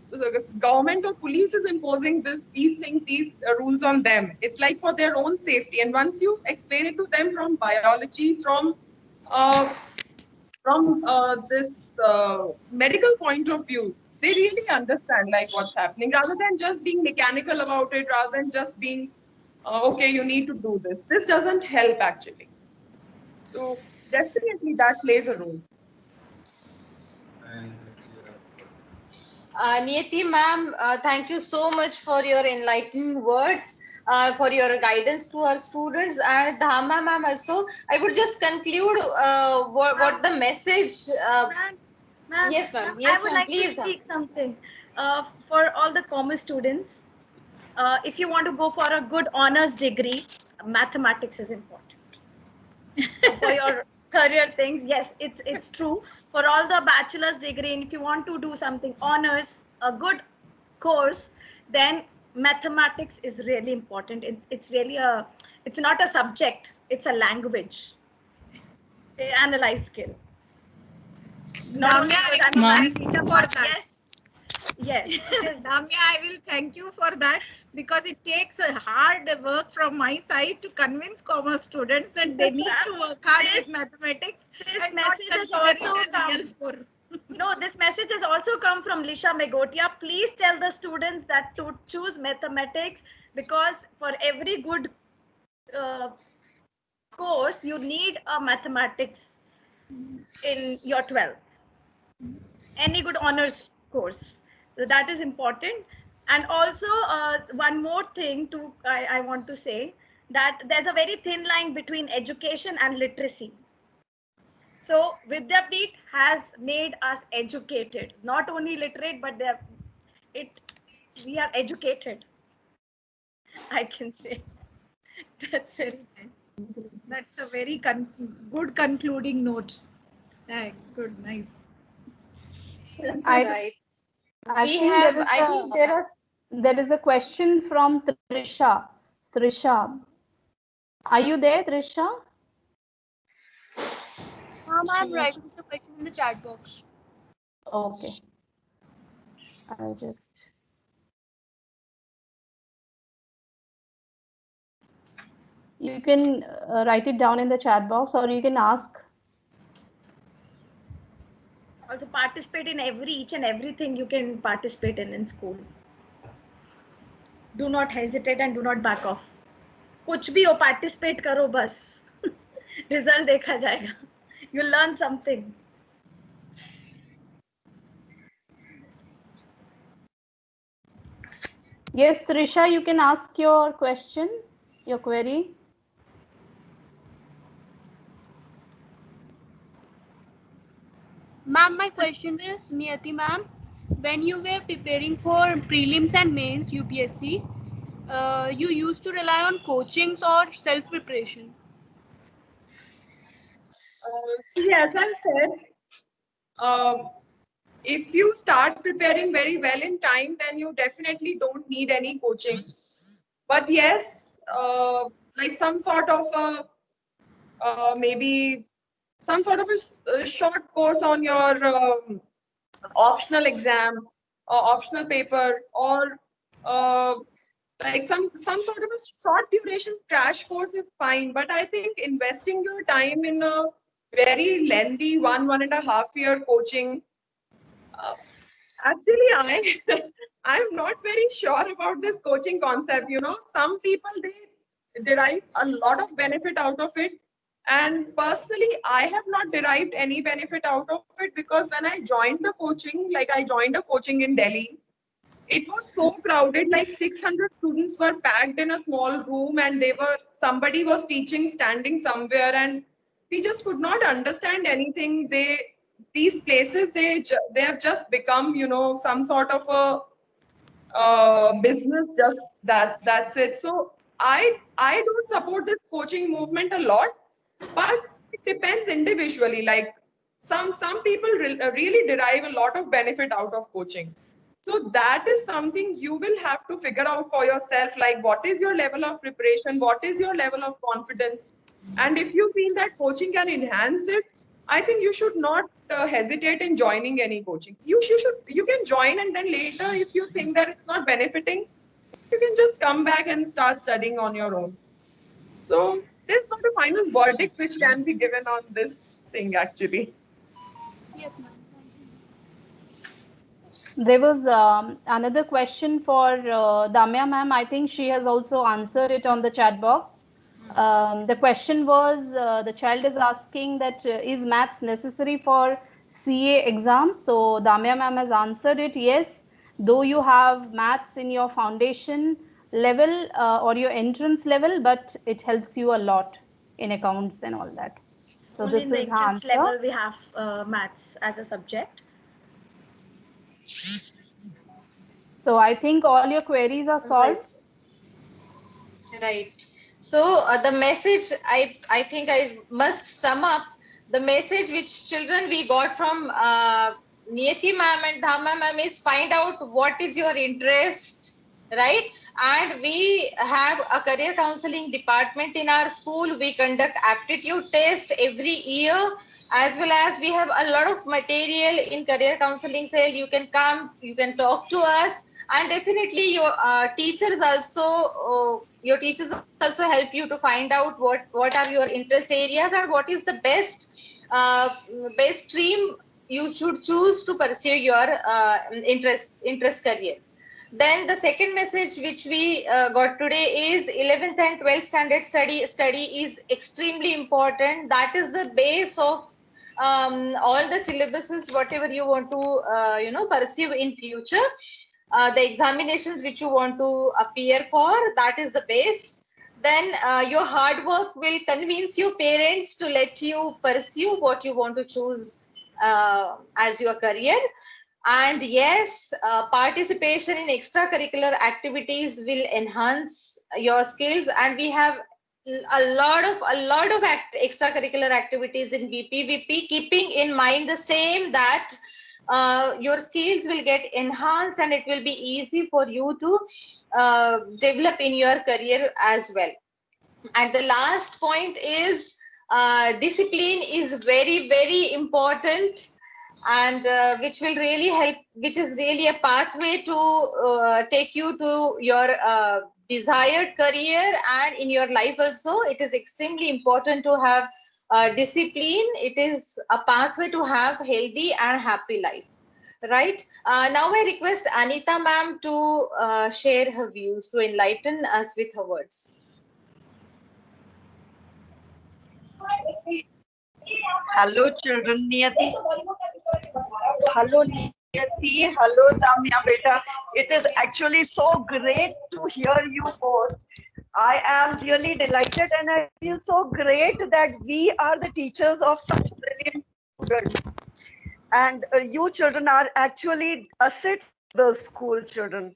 government or police is imposing these things, these rules on them. It's like for their own safety. And once you explain it to them from biology, uh, this medical point of view, they really understand like what's happening, rather than just being mechanical about it, rather than just being okay, you need to do this. This doesn't help actually. So definitely that plays a role. Niyati ma'am, thank you so much for your enlightening words, for your guidance to our students. And Dhama ma'am also, I would just conclude what the message. Ma'am, Yes, ma'am. ma'am, I Yes, would ma'am. like to Please, speak something for all the commerce students. If you want to go for a good honors degree, mathematics is important. For your career things, yes, it's true. For all the bachelor's degree, and if you want to do something honors, a good course, then mathematics is really important. It's really it's not a subject, it's a language and a life skill. Not only Damya, because I I'm a will math thank you teacher, for but that. yes, it is. Damya, I will thank you for that, because it takes a hard work from my side to convince commerce students that they need to work hard with mathematics and not Message has consider it also as come. real for. No, this message has also come from Lisha Megotia. Please tell the students that to choose mathematics, because for every good uh, course, you need a mathematics in your 12th. Any good honors course. So that is important. And also, one more thing I want to say, that there's a very thin line between education and literacy. So Vidyapeeth has made us educated, not only literate, but we are educated. I can say. That's it. Very nice. That's a very good concluding note. Good, nice. right. I We think have. I think there is a question from Trisha. Trisha, are you there, Trisha? I'm writing the question in the chat box. Okay. I'll just. You can write it down in the chat box, or you can ask. Also participate in each and everything you can participate in school. Do not hesitate and do not back off. कुछ भी हो, participate करो बस. Result देखा जाएगा. You learn something. Yes, Trisha, you can ask your question, your query. Ma'am, my question is, Niyati ma'am, when you were preparing for prelims and mains UPSC, you used to rely on coachings or self preparation? As I said, if you start preparing very well in time, then you definitely don't need any coaching. But yes, like some sort of a maybe some sort of a short course on your optional exam or optional paper, or uh, like some sort of a short duration crash course is fine. But I think investing your time in a very lengthy 1.5 year coaching, uh, actually I I'm not very sure about this coaching concept. You know, some people, they derive a lot of benefit out of it, and personally I have not derived any benefit out of it, because when I joined the coaching, like I joined a coaching in Delhi, it was so crowded, like 600 students were packed in a small room, and somebody was teaching standing somewhere, and we just could not understand anything. These places, they have just become, you know, some sort of a business, just that's it. So I don't support this coaching movement a lot, but it depends individually. Like some people really derive a lot of benefit out of coaching. So that is something you will have to figure out for yourself, like what is your level of preparation, what is your level of confidence, and if you feel that coaching can enhance it, I think you should not hesitate in joining any coaching. You can join, and then later, if you think that it's not benefiting, you can just come back and start studying on your own. So there's not a final verdict which can be given on this thing actually. Yes, ma'am. There was another question for Damya ma'am. I think she has also answered it on the chat box. The question was, the child is asking that is maths necessary for CA exam? So Damya ma'am has answered it. Yes, though you have maths in your foundation level or your entrance level, but it helps you a lot in accounts and all that. So Only this in the is her entrance answer. level we have maths as a subject. So I think all your queries are solved. Right. So the message, I think I must sum up the message which children we got from Niyati ma'am and Dhamma ma'am is find out what is your interest, right? And we have a career counseling department in our school. We conduct aptitude test every year, as well as we have a lot of material in career counseling cell. You can come, you can talk to us, and definitely your teachers also help you to find out what are your interest areas and what is the best stream you should choose to pursue your interest careers. Then the second message which we got today is 11th and 12th standard study is extremely important. That is the base of all the syllabuses, whatever you want to pursue in future. The examinations which you want to appear for, that is the base. Then your hard work will convince your parents to let you pursue what you want to choose as your career. And yes, participation in extracurricular activities will enhance your skills, and we have a lot of extracurricular activities in VPVP, keeping in mind the same, that your skills will get enhanced and it will be easy for you to develop in your career as well. And the last point is discipline is very, very important, and which will really help, which is really a pathway to take you to your desired career. And in your life also, it is extremely important to have discipline. It is a pathway to have healthy and happy life, right? Now I request Anita ma'am to share her views, to enlighten us with her words. Hello, children. Niyati. Hello, Niyati. Hello, Damya beta. It is actually so great to hear you both. I am really delighted, and I feel so great that we are the teachers of such brilliant students. And you children are actually assets to the school children.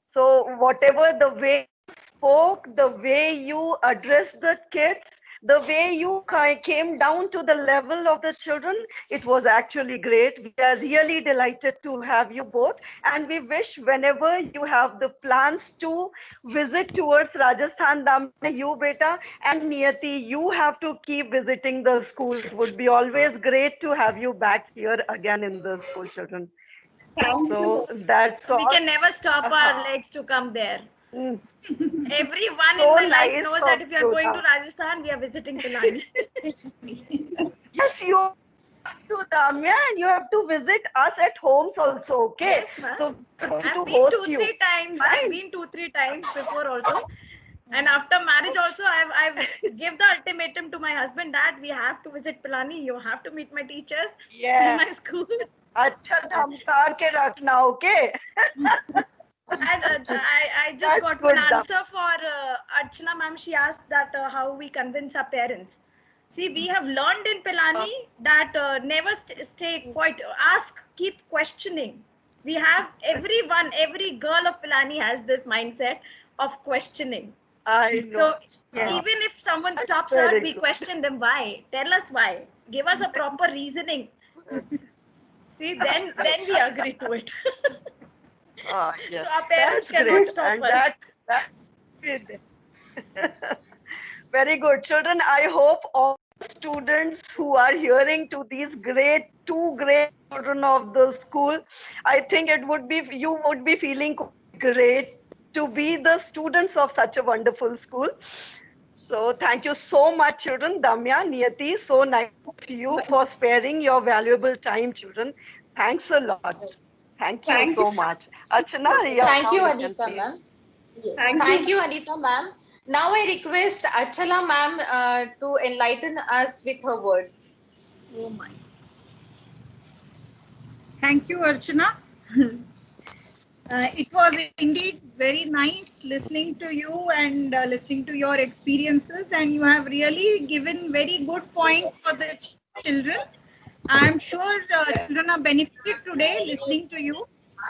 So whatever the way you spoke, the way you addressed the kids, the way you came down to the level of the children, it was actually great. We are really delighted to have you both. And we wish whenever you have the plans to visit towards Rajasthan, Damya, you beta, and Niyati, you have to keep visiting the school. It would be always great to have you back here again in the school, children. So that's all. We can never stop our legs to come there. Everyone So in my life nice knows of that if we are you, going to Damya. Rajasthan, we are visiting Pilani. Yes, you have to, Damya, and you have to visit us at homes also, okay? Yes, ma'am. So we're going to I've been host 2-3 you. times. Fine. I've been 2-3 times before also. And after marriage also, I've give the ultimatum to my husband that we have to visit Pilani. You have to meet my teachers, Yeah. see my school. अच्छा धमका के रखना, okay? And I just That's got one good, Dam. answer for Archana ma'am. She asked that how we convince our parents. See, we have learned in Pilani that never stay quiet. Ask, keep questioning. We have every girl of Pilani has this mindset of questioning. I know. So Yeah. even if someone That's stops very her, we good. question them why. Tell us why. Give us a proper reasoning. See, then we agree to it. Ah, yes. So our parents That's cannot great. stop And us. very good. Children, I hope all students who are hearing to these two great children of the school, I think you would be feeling great to be the students of such a wonderful school. So thank you so much, children. Damya, Niyati, so nice of you for sparing your valuable time, children. Thanks a lot. Thank you so much. Archana, yeah, Thank you, now you can Anita please. ma'am. Yes. Thank Thank you, Anita ma'am. Now I request Achala ma'am to enlighten us with her words. Oh my. Thank you, Archana. It was indeed very nice listening to you and listening to your experiences, and you have really given very good points for the children. I am sure children are benefited today listening to you.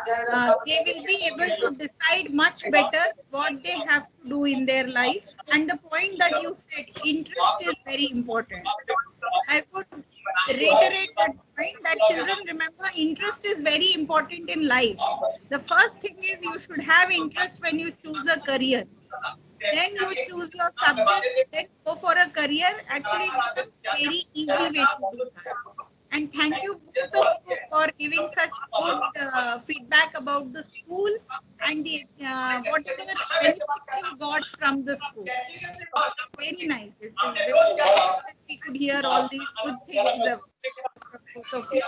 They will be able to decide much better what they have to do in their life. And the point that you said, interest is very important. I would reiterate that point that children remember interest is very important in life. The first thing is you should have interest when you choose a career. Then you choose your subjects, then go for a career. Actually, it becomes very easy way to do that. And thank you both of you for giving such good feedback about the school and the whatever benefits you got from the school. Very nice. It is very nice that we could hear all these good things from both of you.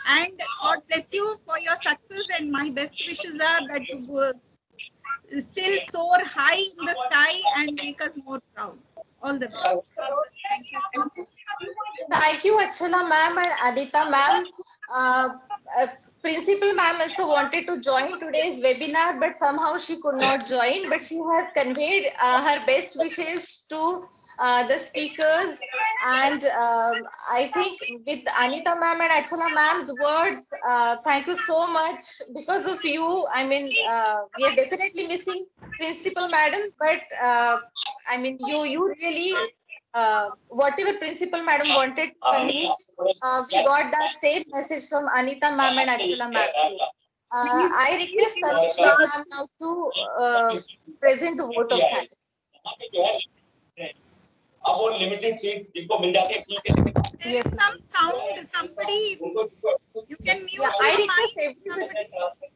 And God bless you for your success. And my best wishes are that you still soar high in the sky and make us more proud. All the best. Thank you. Thank you, Achala ma'am and Anita ma'am. Principal ma'am also wanted to join today's webinar, but somehow she could not join. But she has conveyed her best wishes to the speakers. And I think with Anita ma'am and Achala ma'am's words, thank you so much. Because of you, I mean, we are definitely missing Principal madam, but I mean, you really whatever Principal Madam wanted to convey, we got that same message from Anita ma'am and Achala ma'am. I request Sarvishri ma'am now to present the vote of thanks. अब वो limited seats जिनको मिल जाती है There is some sound. Somebody, you can mute Yeah, your I request mic. everybody.